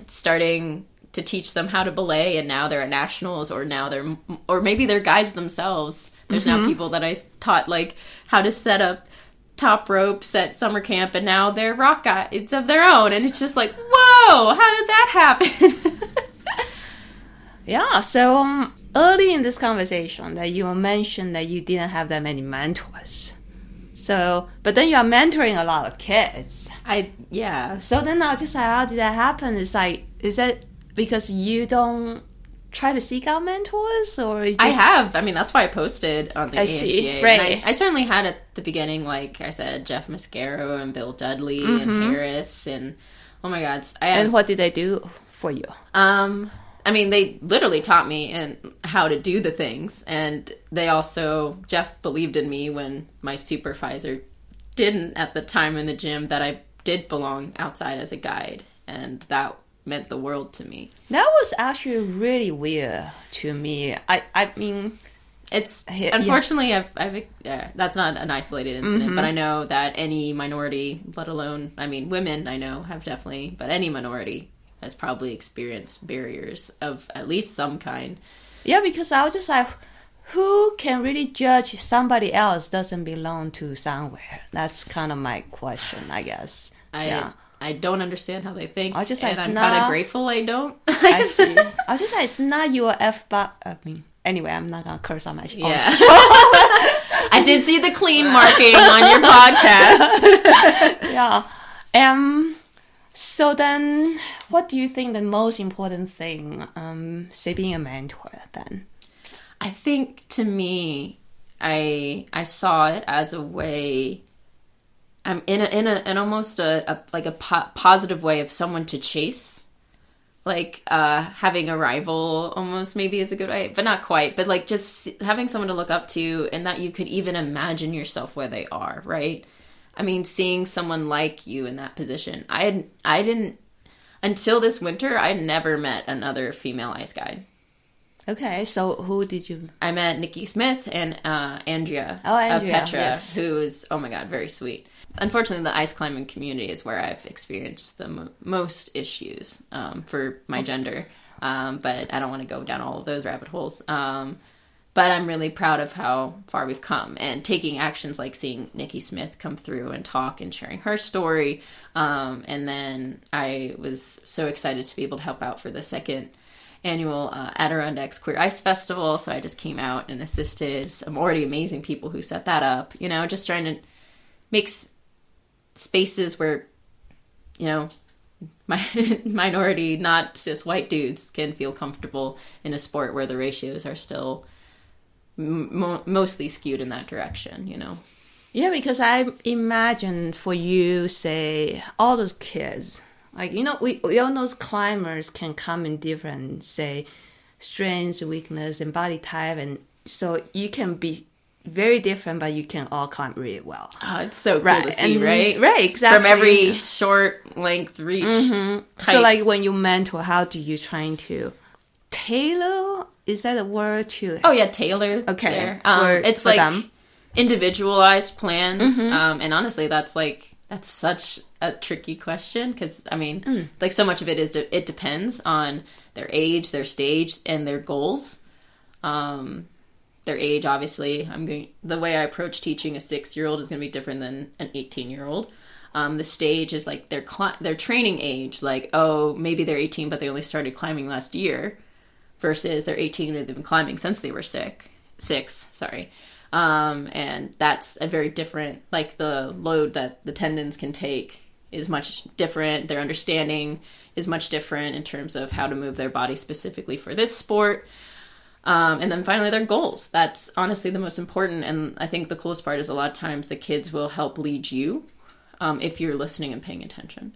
starting to teach them how to belay, and now they're at nationals, or maybe they're guides themselves. There's now people that I taught how to set up top ropes at summer camp, and now they're rock guides of their own, and it's just like, whoa, how did that happen? Yeah, so early in this conversation that you mentioned that you didn't have that many mentors. So, but then you are mentoring a lot of kids. So then I was just like, how did that happen? Is that because you don't try to seek out mentors, or I have. I mean, that's why I posted on the IFMGA. See, right. And I certainly had at the beginning, like I said, Jeff Mascaro and Bill Dudley and Harris, and oh my God. And what did they do for you? I mean, they literally taught me how to do the things. And Jeff believed in me when my supervisor didn't at the time in the gym, that I did belong outside as a guide. And that meant the world to me. That was actually really weird to me. I mean... It's, unfortunately, I've that's not an isolated incident, but I know that any minority, let alone, women I know have definitely, but any minority has probably experienced barriers of at least some kind. Yeah, because I was just like, who can really judge somebody else doesn't belong to somewhere? That's kind of my question, I guess. I don't understand how they think, I just like, and I'm kind of grateful I don't. I see. I was just like, it's not your anyway, I'm not going to curse on my show. Yeah. I did see the clean marking on your podcast. Yeah. So then, what do you think the most important thing, say being a mentor then? I think to me, I saw it as a way, in almost a positive way of someone to chase. Having a rival almost maybe is a good way, but not quite. But just having someone to look up to, and that you could even imagine yourself where they are, right? I mean, seeing someone like you in that position. I didn't, until this winter, I had never met another female ice guide. Okay, so who did you... I met Nikki Smith and Andrea of Petra, who is, oh my God, very sweet. Unfortunately, the ice climbing community is where I've experienced the most issues for my gender. But I don't want to go down all of those rabbit holes. But I'm really proud of how far we've come, and taking actions like seeing Nikki Smith come through and talk and sharing her story. And then I was so excited to be able to help out for the second annual Adirondacks Queer Ice Festival. So I just came out and assisted some already amazing people who set that up, just trying to make spaces where, minority, not cis white dudes can feel comfortable in a sport where the ratios are still mostly skewed in that direction, you know? Yeah, because I imagine for you, say, all those kids, like, you know, we all know climbers can come in different, say, strengths, weakness, and body type. And so you can be very different, but you can all climb really well. Oh, it's so cool to see, right? Right, exactly. From every short length reach type. So like when you mentor, how do you trying to tailor? Is that a word to? Oh yeah, tailor. Okay, it's for like them. Individualized plans, and honestly, that's such a tricky question because I mean, like so much of it is it depends on their age, their stage, and their goals. Their age, obviously, the way I approach teaching a 6-year-old is going to be different than an 18-year-old. The stage is like their training age, like, oh, maybe they're 18, but they only started climbing last year, versus they're 18 and they've been climbing since they were six. And that's a very different, like the load that the tendons can take is much different. Their understanding is much different in terms of how to move their body specifically for this sport. And then finally their goals. That's honestly the most important. And I think the coolest part is a lot of times the kids will help lead you if you're listening and paying attention.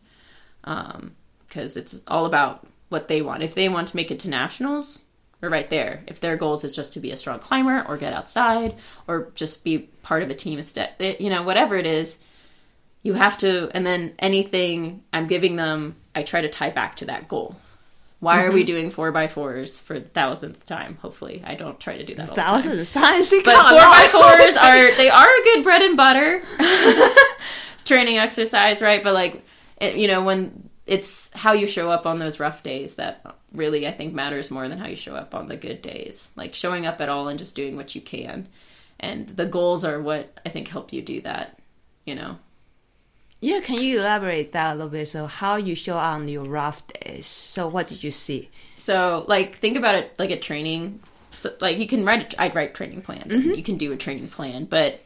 Because it's all about what they want. If they want to make it to nationals, we're right there. If their goals is just to be a strong climber or get outside or just be part of a team instead, you know, whatever it is, you have to, and then anything I'm giving them, I try to tie back to that goal. Why are we doing 4x4s for the 1000th time? Hopefully, I don't try to do that all the time. 1,000 times, but 4x4s are a good bread and butter training exercise, right? But like, you know, when it's how you show up on those rough days that really I think matters more than how you show up on the good days. Like showing up at all and just doing what you can, and the goals are what I think help you do that. You know. Yeah, can you elaborate that a little bit? So how you show on your rough days. So what did you see? So like think about it like a training. So, like you can I'd write training plans. You can do a training plan, but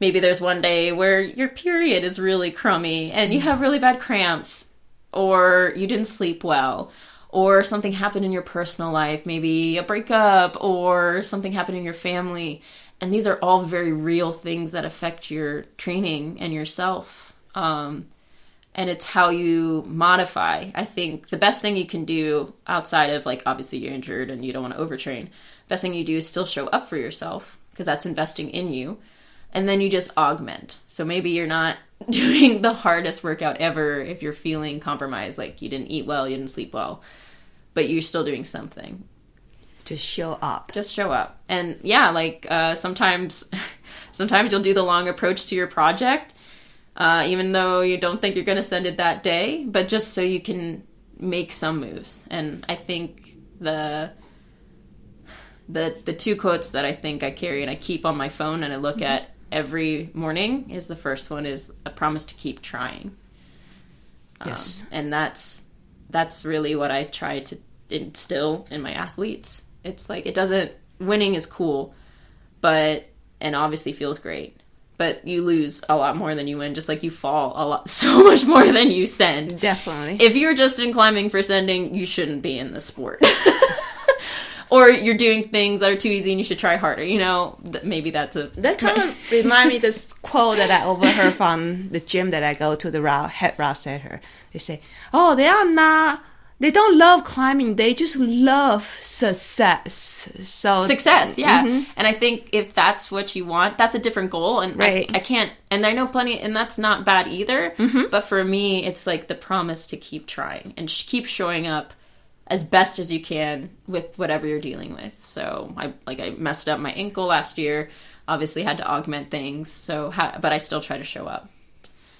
maybe there's one day where your period is really crummy and you have really bad cramps, or you didn't sleep well, or something happened in your personal life, maybe a breakup or something happened in your family. And these are all very real things that affect your training and yourself. And it's how you modify. I think the best thing you can do outside of like, obviously you're injured and you don't want to overtrain. Best thing you do is still show up for yourself because that's investing in you. And then you just augment. So maybe you're not doing the hardest workout ever if you're feeling compromised, like you didn't eat well, you didn't sleep well, but you're still doing something. Just show up. Just show up. And yeah, like sometimes you'll do the long approach to your project, even though you don't think you're going to send it that day, but just so you can make some moves. And I think the two quotes that I think I carry and I keep on my phone and I look at every morning is the first one is a promise to keep trying. Yes. And that's really what I try to instill in my athletes. It's like, winning is cool, and obviously feels great, but you lose a lot more than you win, just like you fall so much more than you send. Definitely. If you're just in climbing for sending, you shouldn't be in the sport. Or you're doing things that are too easy and you should try harder, you know? Maybe that's That kind of remind me this quote that I overheard from the gym that I go to, the head route setter. They say, oh, they don't love climbing, they just love success. Success, yeah. And I think if that's what you want, that's a different goal. And right. I can't, and I know plenty, and that's not bad either. But for me, it's like the promise to keep trying and keep showing up as best as you can with whatever you're dealing with. So I messed up my ankle last year, obviously had to augment things. But I still try to show up.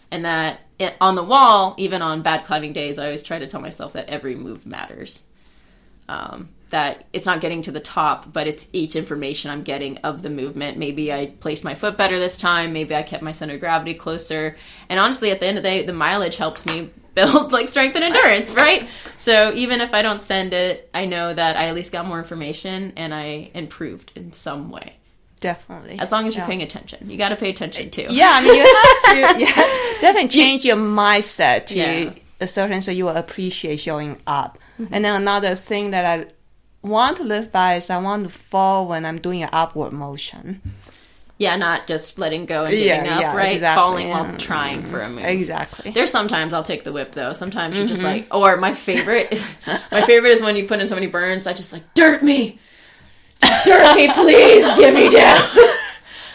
And that on the wall, even on bad climbing days, I always try to tell myself that every move matters. That it's not getting to the top, but it's each information I'm getting of the movement. Maybe I placed my foot better this time. Maybe I kept my center of gravity closer. And honestly, at the end of the day, the mileage helps me build like strength and endurance, right? So even if I don't send it, I know that I at least got more information and I improved in some way. Definitely. As long as you're paying attention. You got to pay attention too. Yeah, I mean, you have to definitely change your mindset to a certain, so you will appreciate showing up. And then another thing that I want to live by is I want to fall when I'm doing an upward motion. Yeah, not just letting go and giving up, right? Exactly, Falling while trying for a move. Exactly. There's sometimes I'll take the whip though. Sometimes you're just like, or my favorite is when you put in so many burns, I just like, dirt me, please, get me down.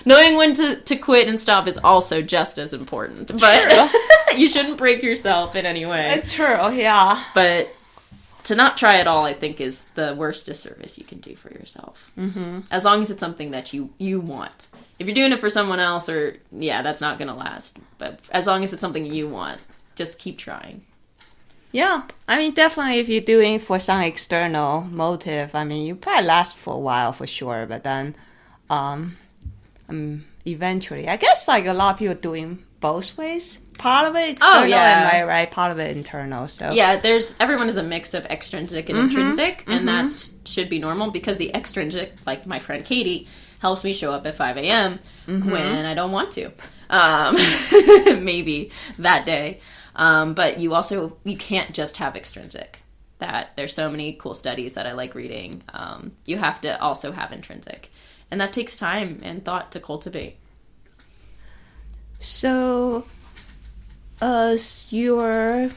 Knowing when to quit and stop is also just as important, but you shouldn't break yourself in any way. True, yeah. But to not try at all, I think, is the worst disservice you can do for yourself. As long as it's something that you want. If you're doing it for someone else, that's not going to last. But as long as it's something you want, just keep trying. Yeah, I mean, definitely if you're doing it for some external motive, I mean, you probably last for a while for sure. But then eventually, I guess like a lot of people doing both ways. Part of it external and right, part of it internal. So yeah, everyone is a mix of extrinsic and intrinsic, and that should be normal because the extrinsic, like my friend Katie, helps me show up at 5 a.m. When I don't want to. Maybe that day. But you can't just have extrinsic. That there's so many cool studies that I like reading. You have to also have intrinsic. And that takes time and thought to cultivate. So as your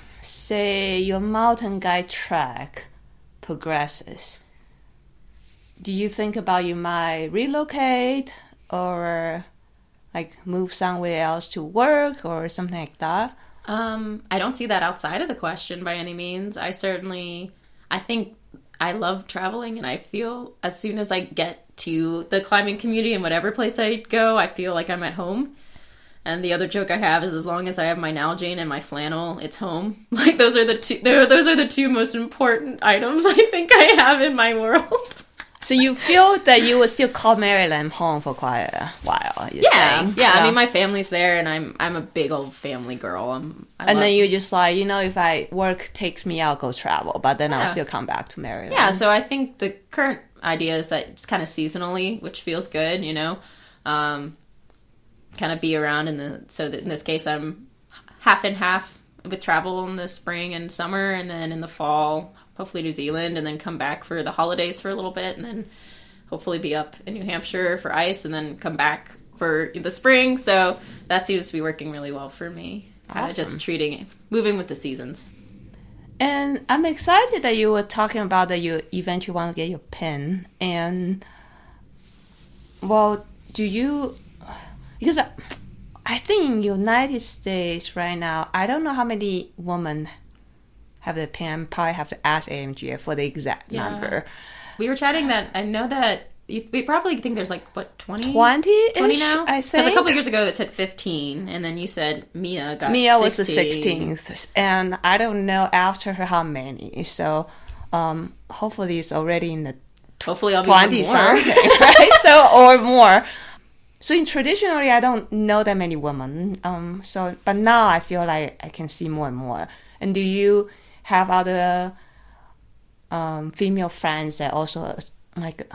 mountain guide track progresses, do you think about you might relocate or like move somewhere else to work or something like that? I don't see that outside of the question by any means. I think I love traveling, and I feel as soon as I get to the climbing community in whatever place I go, I feel like I'm at home. And the other joke I have is as long as I have my Nalgene and my flannel, it's home. Like those are the two most important items I think I have in my world. So you feel that you would still call Maryland home for quite a while? Yeah. So. I mean, my family's there, and I'm a big old family girl. Then you just like, if work takes me out, go travel, but then I'll still come back to Maryland. Yeah. So I think the current idea is that it's kind of seasonally, which feels good. Kind of be around so that in this case I'm half and half with travel in the spring and summer, and then in the fall hopefully New Zealand, and then come back for the holidays for a little bit, and then hopefully be up in New Hampshire for ice, and then come back for the spring. So that seems to be working really well for me. Kind of just moving with the seasons. And I'm excited that you were talking about that you eventually want to get your pin. And well, because I think in the United States right now, I don't know how many women have the pin. Probably have to ask AMGA for the exact number. We were chatting that I know that we probably think there's like, what, 20? 20 now? I think. Because a couple of years ago it said 15, and then you said Mia was the 16th. And I don't know after her how many. So hopefully it's already in the hopefully I'll be 20 something, right? So, or more. So traditionally I don't know that many women. But now I feel like I can see more and more. And do you have other female friends that also like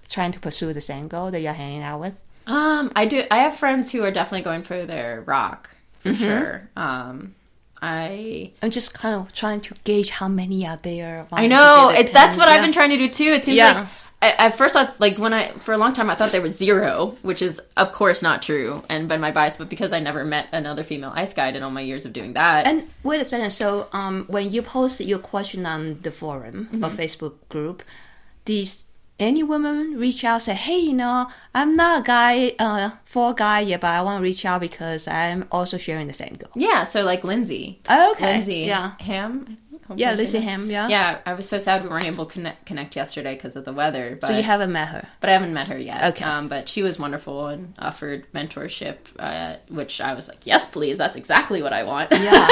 trying to pursue the same goal that you're hanging out with? I do. I have friends who are definitely going for their rock for sure. I'm just kind of trying to gauge how many are there. I know that's what I've been trying to do too. It seems like at first, for a long time, I thought there was 0, which is of course not true, and by my bias, but because I never met another female ice guide in all my years of doing that. And wait a second, so when you posted your question on the forum or Facebook group, any women reach out say, hey, I'm not a guy yet, but I want to reach out because I'm also sharing the same goal. Yeah, so like Lindsay. Oh, okay. Lindsay Yeah. Ham. Yeah, Lindsay Ham, yeah. Yeah, I was so sad we weren't able to connect yesterday because of the weather. But, so you haven't met her? But I haven't met her yet. Okay. But she was wonderful and offered mentorship, which I was like, yes, please. That's exactly what I want. Yeah.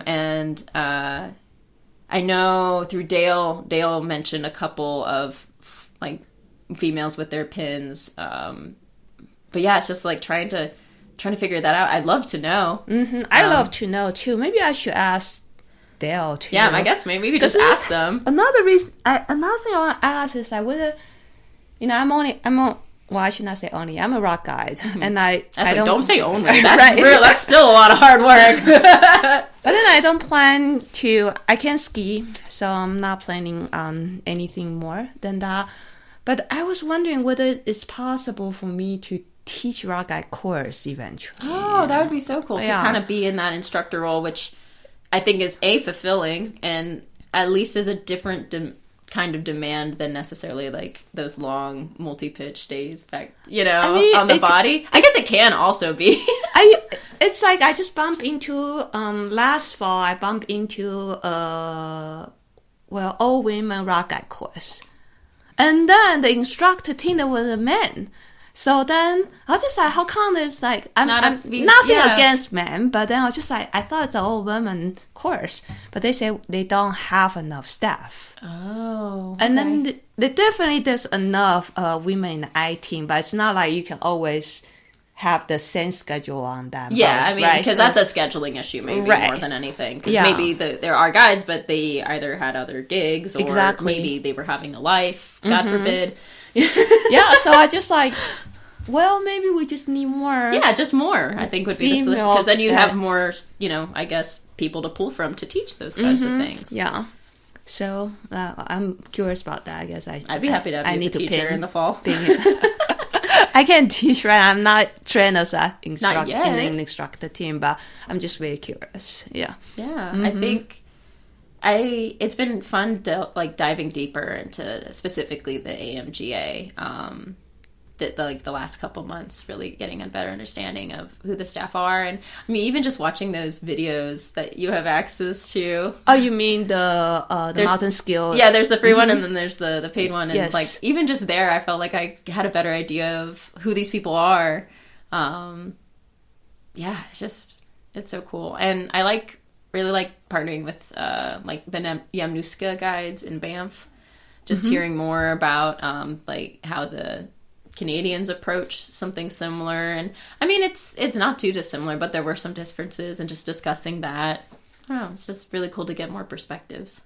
And I know through Dale mentioned a couple of like females with their pins. But yeah, it's just like trying to figure that out. I'd love to know. Mm-hmm. I'd love to know too. Maybe I should ask Dale too. Yeah, I guess maybe we could just ask them. Another thing I want to ask is like whether, I'm well, I should not say only. I'm a rock guide, and I don't say only. That's real. That's still a lot of hard work. But then I don't plan to. I can ski, so I'm not planning on anything more than that. But I was wondering whether it's possible for me to teach rock guide course eventually. Oh, that would be so cool to kind of be in that instructor role, which I think is fulfilling and at least is a different kind of demand than necessarily like those long multi-pitch days back, on the body. I guess it can also be. It's like I just bumped into last fall. I bumped into all women rock guide course, and then the instructor team there was a man. So then I was just like, how come it's like I'm nothing against men, but then I was just like, I thought it's an all women course, but they say they don't have enough staff. Oh, okay. And then there's enough women in the I team, but it's not like you can always have the same schedule on them. Yeah, I mean, because that's a scheduling issue maybe more than anything. Because maybe there are guides, but they either had other gigs or maybe they were having a life, God forbid. Yeah, so I just like, well, maybe we just need more. Yeah, just more, I think would be the solution. Because then you have more, I guess, people to pull from to teach those kinds of things. Yeah. So I'm curious about that. I guess I'd be happy to have you as a teacher in the fall. I can teach, right? I'm not trained as an instructor team, but I'm just very curious. Yeah. Yeah, I think it's been fun diving deeper into specifically the AMGA. The last couple months, really getting a better understanding of who the staff are, and I mean, even just watching those videos that you have access to. Oh, you mean the mountain skill? Yeah, there's the free one, and then there's the paid one, and like even just there, I felt like I had a better idea of who these people are. It's so cool, and I really like partnering with like the Yamnuska guides in Banff, just hearing more about how the Canadians approach something similar. And I mean, it's not too dissimilar, but there were some differences, and just discussing that, I don't know, it's just really cool to get more perspectives.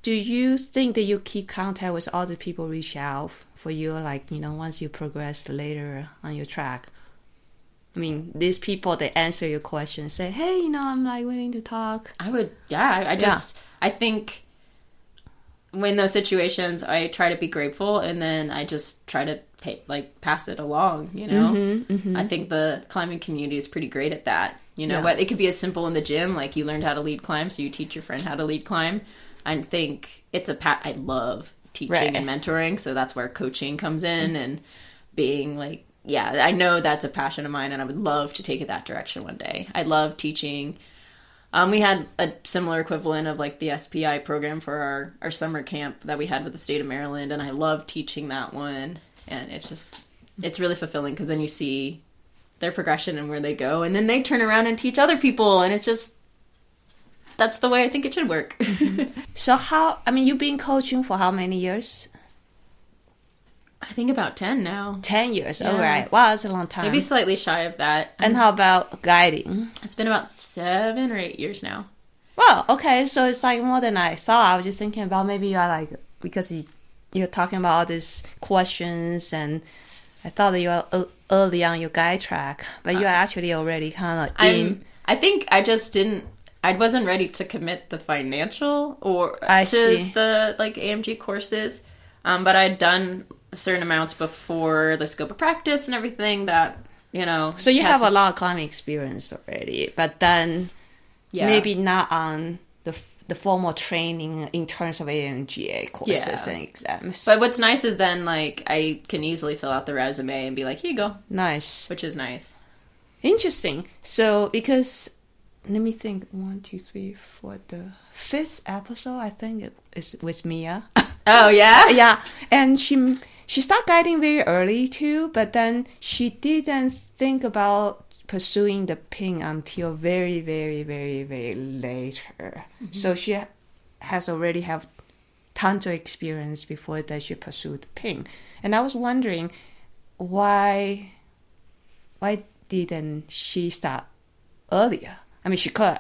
Do you think that you keep contact with other people reach out for you, like, once you progress later on your track? I mean, these people, they answer your question, say, hey, I'm like willing to talk. I would, I think in those situations, I try to be grateful, and then I just try to pass it along, I think the climbing community is pretty great at that. But it could be as simple in the gym, like you learned how to lead climb, so you teach your friend how to lead climb. I think I love teaching and mentoring, so that's where coaching comes in, and being like, I know that's a passion of mine, and I would love to take it that direction one day. I love teaching. We had a similar equivalent of like the SPI program for our summer camp that we had with the state of Maryland, and I love teaching that one. And it's really fulfilling, because then you see their progression and where they go, and then they turn around and teach other people, and it's just, that's the way I think it should work. So you've been coaching for how many years? I think about 10 now. 10 years, all right. Wow, that's a long time. Maybe slightly shy of that. And how about guiding? It's been about 7 or 8 years now. Wow, okay, so it's like more than I thought. I was just thinking about maybe you are like, because you're talking about all these questions, and I thought that you were early on your guide track, but you're actually already kind of in. I think I wasn't ready to commit the financial the like AMG courses, but I'd done certain amounts before the scope of practice and everything that, So you have a lot of climbing experience already, but then maybe not on the formal training in terms of AMGA courses and exams. But what's nice is then, like, I can easily fill out the resume and be like, here you go. Nice. Which is nice. Interesting. So, because, let me think, 1, 2, 3, 4, the 5th episode, I think it is with Mia. Oh, yeah? Yeah. And she started guiding very early, too, but then she didn't think about pursuing the ping until very, very, very, very later. So she has already have tons of experience before that she pursued the ping. And I was wondering, why didn't she start earlier? I mean, she could.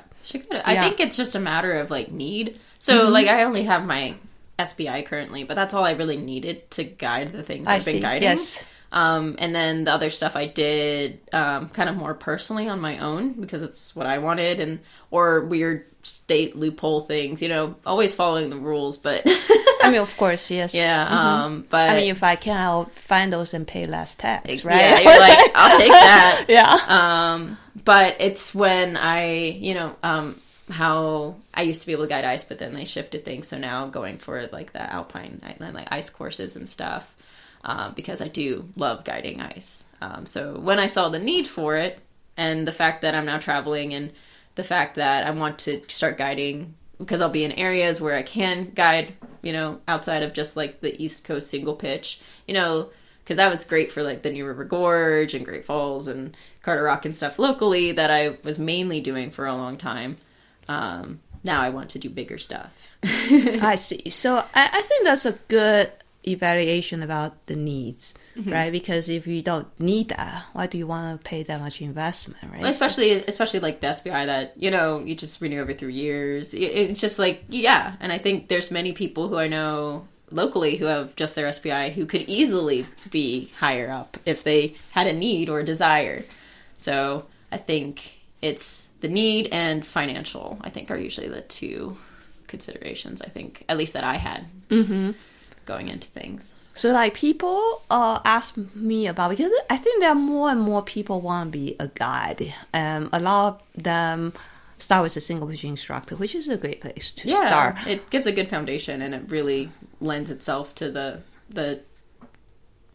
I think it's just a matter of like need. So like I only have my SBI currently, but that's all I really needed to guide the things I've been guiding. Yes. And then the other stuff I did kind of more personally on my own because it's what I wanted, or weird state loophole things, always following the rules, but I mean, of course, yes. Yeah. But I mean, if I can, I'll find those and pay less tax, right? Yeah, you're like, I'll take that. Yeah. But it's when how I used to be able to guide ice, but then they shifted things. So now going for like the alpine, like ice courses and stuff, because I do love guiding ice. So when I saw the need for it and the fact that I'm now traveling and the fact that I want to start guiding because I'll be in areas where I can guide, outside of just like the East Coast single pitch, because that was great for like the New River Gorge and Great Falls and Carter Rock and stuff locally that I was mainly doing for a long time. Now I want to do bigger stuff. I see. So I think that's a good evaluation about the needs, right? Because if you don't need that, why do you want to pay that much investment, right? Well, especially like the SBI that, you just renew every 3 years. It's just like, yeah. And I think there's many people who I know locally who have just their SBI who could easily be higher up if they had a need or a desire. So I think it's the need and financial, I think, are usually the two considerations, I think, at least that I had going into things. So like people ask me about, because I think there are more and more people want to be a guide. A lot of them start with a single pitch instructor, which is a great place to start. It gives a good foundation and it really lends itself to the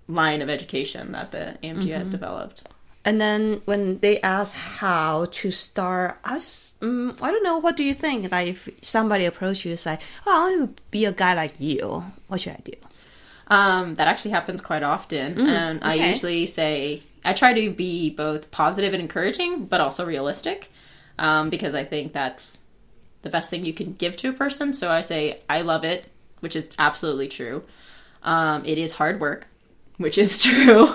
line of education that the AMGA has developed. And then when they ask how to start, I don't know, what do you think? Like if somebody approaches you and say, oh, I want to be a guy like you, what should I do? That actually happens quite often. And I usually say, I try to be both positive and encouraging, but also realistic, because I think that's the best thing you can give to a person. So I say, I love it, which is absolutely true. It is hard work, which is true.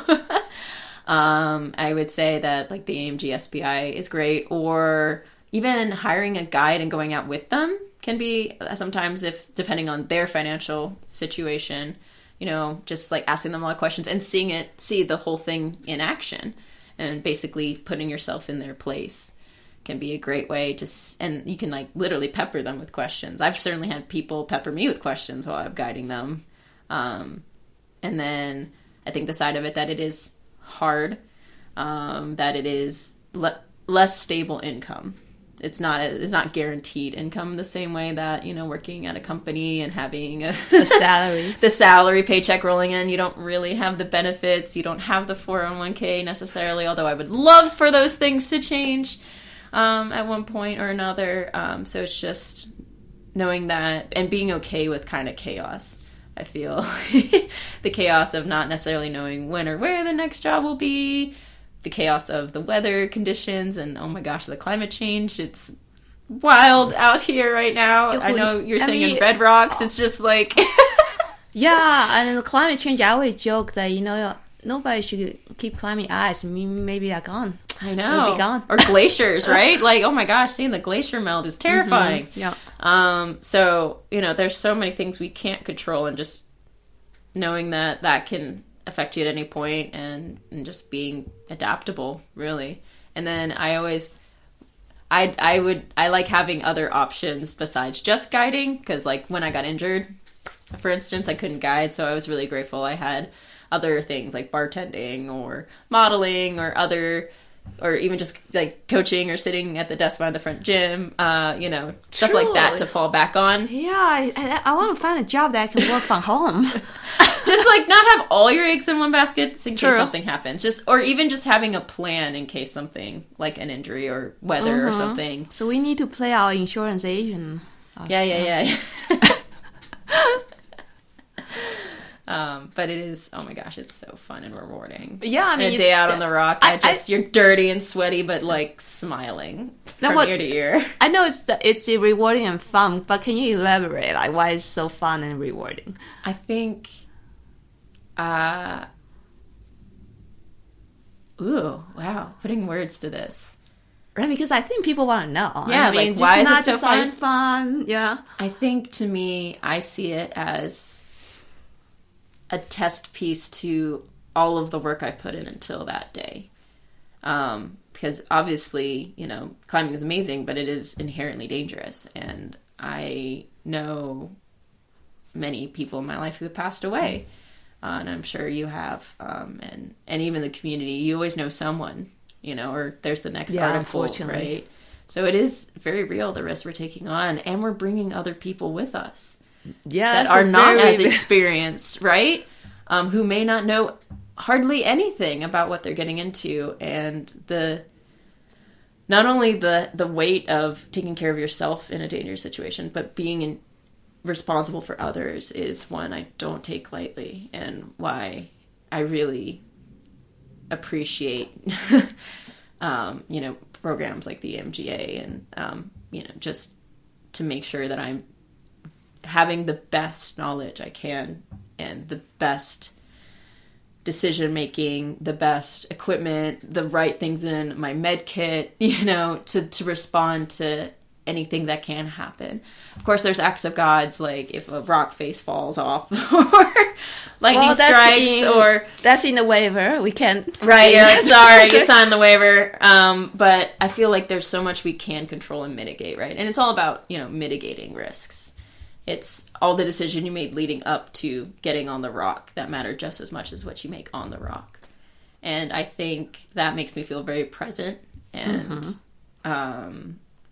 I would say that like the AMG SBI is great, or even hiring a guide and going out with them can be sometimes, if depending on their financial situation, just like asking them a lot of questions and see the whole thing in action and basically putting yourself in their place can be a great way to, and you can like literally pepper them with questions. I've certainly had people pepper me with questions while I'm guiding them. And then I think the side of it that it is hard, that it is less stable income. It's not guaranteed income the same way that, working at a company and having the salary paycheck rolling in. You don't really have the benefits. You don't have the 401k necessarily, although I would love for those things to change at one point or another. So it's just knowing that and being okay with kind of chaos. I feel the chaos of not necessarily knowing when or where the next job will be, the chaos of the weather conditions, and oh my gosh, the climate change. It's wild out here right now. I know you're saying in Red Rocks, it's just like... Yeah, and the climate change, I always joke that, nobody should keep climbing ice. Maybe they're gone. I know. They'll be gone. Or glaciers, right? Like, oh my gosh, seeing the glacier melt is terrifying. Yeah. So, there's so many things we can't control, and just knowing that can affect you at any point, and just being adaptable, really. And then I like having other options besides just guiding, because like when I got injured, for instance, I couldn't guide, so I was really grateful I had other things like bartending or modeling or even just like coaching or sitting at the desk behind the front gym, stuff like that to fall back on. Yeah, I want to find a job that I can work from home. Just like not have all your eggs in one basket in case something happens. Or even just having a plan in case something like an injury or weather or something. So we need to play our insurance agent. Yeah. But it is, oh my gosh, it's so fun and rewarding. Yeah, I mean, a day out on the rock, you're dirty and sweaty, but like smiling from ear to ear. I know it's rewarding and fun, but can you elaborate, like why it's so fun and rewarding? I think, putting words to this. Right, because I think people want to know. Yeah, like why is it so fun? Like fun? Yeah. I think to me, I see it as a test piece to all of the work I put in until that day. Because obviously, you know, climbing is amazing, but it is inherently dangerous. And I know many people in my life who have passed away. And I'm sure you have. And even the community, you always know someone, you know, or there's the next article, unfortunately. right? So it is very real, the risk we're taking on. And we're bringing other people with us that are not as experienced, right? Who may not know hardly anything about what they're getting into. And not only the weight of taking care of yourself in a dangerous situation, but being responsible for others is one I don't take lightly, and why I really appreciate, you know, programs like the MGA and, you know, just to make sure that I'm having the best knowledge I can and the best decision making, the best equipment, the right things in my med kit, you know, to respond to anything that can happen. Of course, there's acts of gods, like if a rock face falls off or lightning strikes, or that's in the waiver. We can't. Right, you're like, sorry, you signed the waiver. But I feel like there's so much we can control and mitigate, right? And it's all about, you know, mitigating risks. It's all the decision you made leading up to getting on the rock that matter just as much as what you make on the rock. And I think that makes me feel very present. And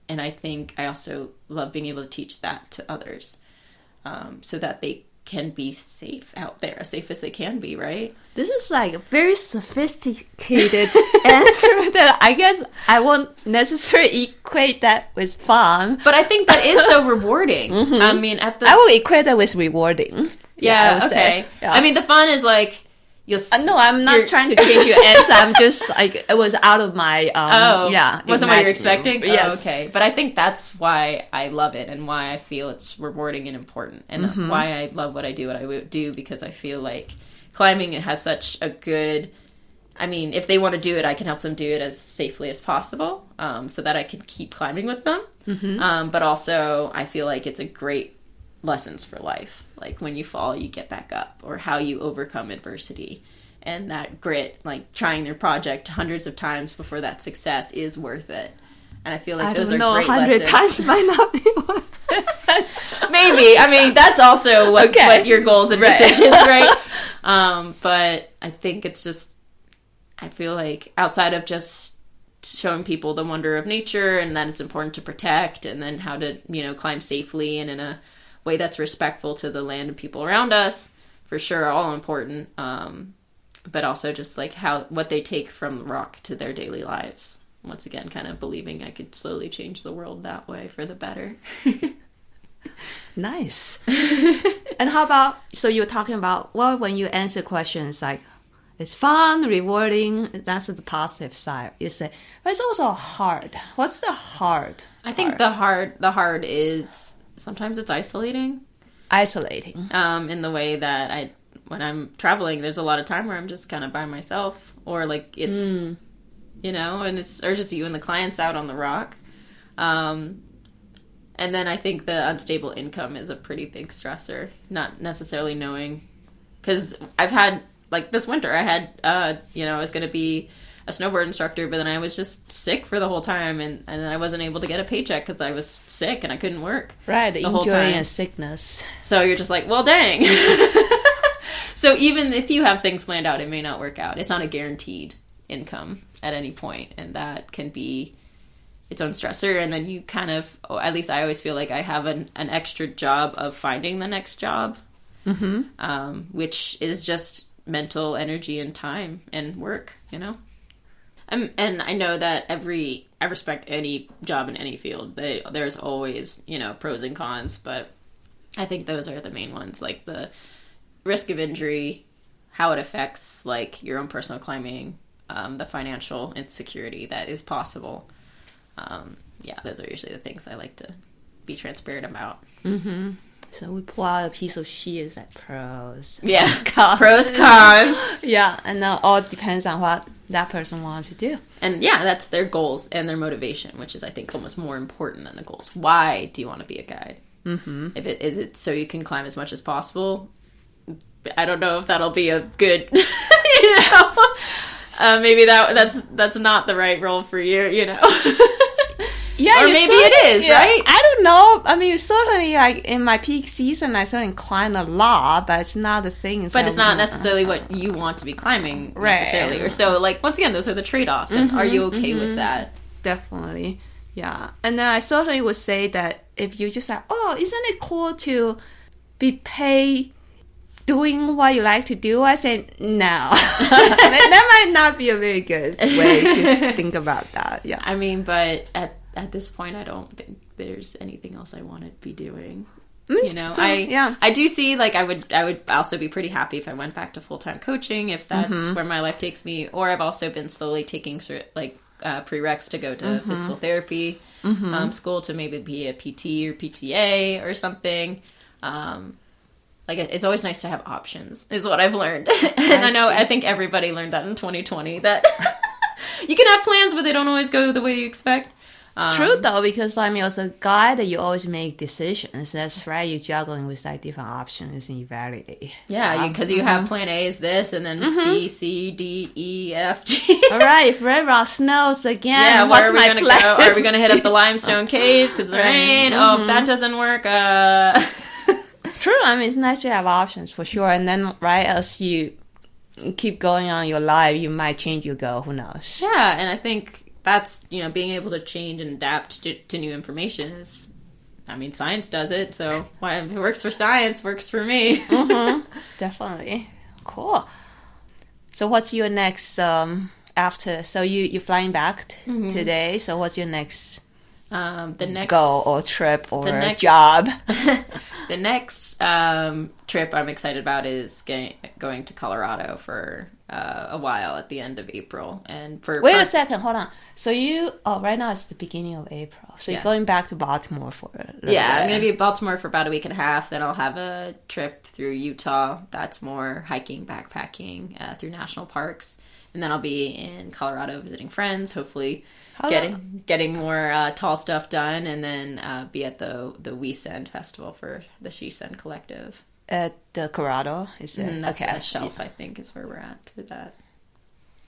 and I think I also love being able to teach that to others, so that they can be safe out there, as safe as they can be, right? This is like a very sophisticated answer that I guess I won't necessarily equate that with fun. But I think that is so rewarding. I mean, I will equate that with rewarding. Yeah, okay. Yeah. I mean, the fun is like, no, I'm not trying to change your answer. I'm just like, it was out of my wasn't what you're expecting. Yes. Oh, okay, but I think that's why I love it, and why I feel it's rewarding and important, and why I love what I do, because I feel like climbing, it has such a good, I mean, if they want to do it, I can help them do it as safely as possible, so that I can keep climbing with them. But also, I feel like it's a great lessons for life. Like when you fall, you get back up, or how you overcome adversity, and that grit, like trying their project hundreds of times before that success is worth it. And I feel like those are great 100 lessons. times might not be worth it. Maybe. I mean, that's also what your goals and decisions, right? But I think it's just, I feel like outside of just showing people the wonder of nature and that it's important to protect, and then how to, you know, climb safely and in a way that's respectful to the land and people around us, for sure, all important. But also just like what they take from the rock to their daily lives. Once again, kind of believing I could slowly change the world that way for the better. Nice. And how about, so you're talking about, well, when you answer questions like, it's fun, rewarding, that's the positive side. You say, but it's also hard. What's the hard? I think the hard is, sometimes it's isolating. In the way that when I'm traveling, there's a lot of time where I'm just kind of by myself, or like it's, you know, and or just you and the clients out on the rock. And then I think the unstable income is a pretty big stressor, not necessarily knowing, because I've had, like this winter, I had, you know, I was going to be a snowboard instructor, but then I was just sick for the whole time, and I wasn't able to get a paycheck because I was sick and I couldn't work. Right, the whole time. Injury and sickness. So you're just like, well, dang. So even if you have things planned out, it may not work out. It's not a guaranteed income at any point, and that can be its own stressor. And then you kind of, at least I always feel like I have an extra job of finding the next job, which is just mental energy and time and work, you know? And I know that I respect any job in any field. There's always, you know, pros and cons, but I think those are the main ones, like the risk of injury, how it affects like your own personal climbing, the financial insecurity that is possible. Yeah, those are usually the things I like to be transparent about. So we pull out a piece of sheet, it's like pros. Yeah, pros, cons. Yeah, and all depends on what that person wants to do. And yeah, that's their goals and their motivation, which is, I think, almost more important than the goals. Why do you want to be a guide? If is it so you can climb as much as possible? I don't know if that'll be a good, you maybe that's not the right role for you, you know. Yeah, or maybe it is, right? I don't know. I mean, certainly, like in my peak season, I certainly climb a lot, but it's not the thing. But it's not necessarily what you want to be climbing necessarily. Or so, like, once again, those are the trade-offs. And are you okay with that? Definitely, yeah. And then I certainly would say that if you just like, oh, isn't it cool to be paid doing what you like to do? I say no. that might not be a very good way to think about that. Yeah. I mean, but at this point, I don't think there's anything else I want to be doing. You know, I do see, like, I would also be pretty happy if I went back to full-time coaching, if that's where my life takes me. Or I've also been slowly taking prereqs to go to physical therapy school to maybe be a PT or PTA or something. Like, it's always nice to have options, is what I've learned. And I think everybody learned that in 2020, that you can have plans, but they don't always go the way you expect. True, though, because I mean, as a guy, that you always make decisions. That's right. You're juggling with like different options and evaluate. Yeah, because you have plan A is this, and then B, C, D, E, F, G. All right, if Red Rock snows again, yeah, where are we going to go? Are we going to hit up the limestone caves because of the rain? Oh, if that doesn't work, True. I mean, it's nice to have options for sure. And then, right, as you keep going on your life, you might change your goal. Who knows? Yeah, and I think that's, you know, being able to change and adapt to new information is, I mean, science does it, so if it works for science, works for me. Definitely. Cool. So what's your next, after, so you're flying back today, so what's your next goal or trip or job? The next trip I'm excited about is going to Colorado for a while at the end of April. And wait a second, hold on. So right now it's the beginning of April. So you're going back to Baltimore for a little bit. I'm going to be in Baltimore for about a week and a half. Then I'll have a trip through Utah. That's more hiking, backpacking through national parks. And then I'll be in Colorado visiting friends, hopefully getting more tall stuff done, and then be at the We Send Festival for the She Send Collective. At the Colorado? Is it? That's a Shelf, I think, is where we're at with that.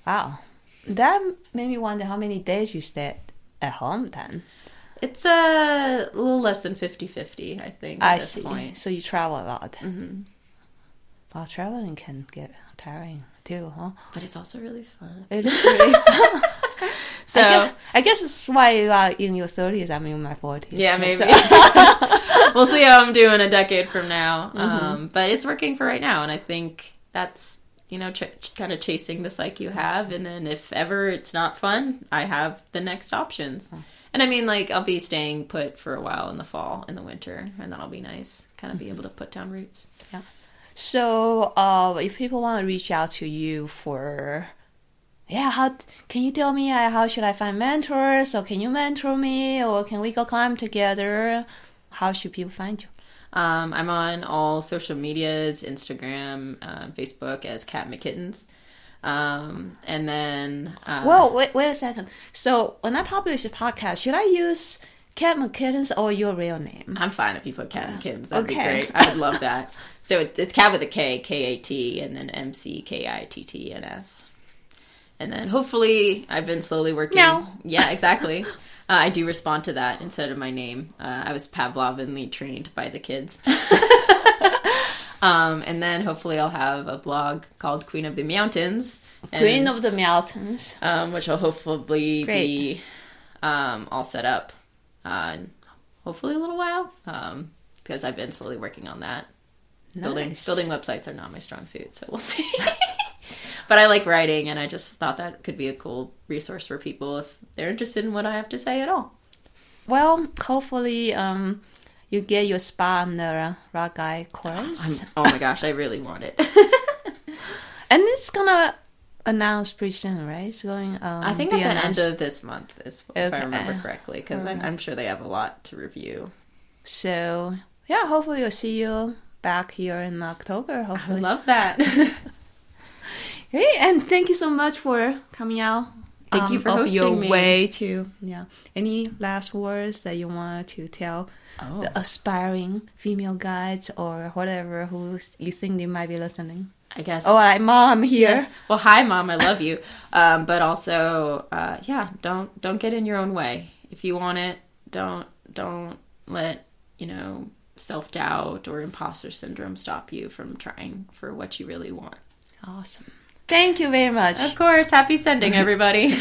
Wow. That made me wonder how many days you stayed at home then. It's a little less than 50-50, I think, at this point. So you travel a lot. Well, traveling can get tiring too, huh? But it's also really fun. It is really fun. So I guess that's why you are in your 30s. I'm in my 40s. Yeah, maybe. We'll see how I'm doing a decade from now. But it's working for right now, and I think that's, you know, kind of chasing the psyche you have. And then if ever it's not fun, I have the next options. And I mean, like, I'll be staying put for a while in the fall, in the winter, and that'll be nice. Kind of be able to put down roots. Yeah. So if people want to reach out to you for... how can you tell me how should I find mentors, or can you mentor me, or can we go climb together? How should people find you? I'm on all social medias, Instagram, Facebook as Cat McKittens. And then... Whoa, wait a second. So when I publish a podcast, should I use Cat McKittens or your real name? I'm fine if you put Cat McKittens. That'd be great. I would love that. So it's Cat with a K, K-A-T, and then M-C-K-I-T-T-N-S. And then hopefully I've been slowly working. Meow. Yeah, exactly. I do respond to that instead of my name. I was Pavlovinly trained by the kids. And then hopefully I'll have a blog called Queen of the Meowtains. Queen of the Meowtains. Which will hopefully be all set up in hopefully a little while. Because I've been slowly working on that. Nice. Building websites are not my strong suit, so we'll see. But I like writing, and I just thought that could be a cool resource for people if they're interested in what I have to say at all. Well, hopefully you get your spot on the Rock Guy course. Oh my gosh, I really want it. And it's gonna announce pretty soon, right? It's going. I think at the end of this month, if I remember correctly, because I'm sure they have a lot to review. So yeah, hopefully we'll see you back here in October. Hopefully, I love that. Hey, and thank you so much for coming out. Thank you for hosting your me. Way to Any last words that you want to tell the aspiring female guides or whatever who you think they might be listening? I guess. Oh, hi, Mom here. Yeah. Well, hi, Mom. I love you. But also, don't get in your own way. If you want it, don't let, self-doubt or imposter syndrome stop you from trying for what you really want. Awesome. Thank you very much. Of course. Happy sending, everybody.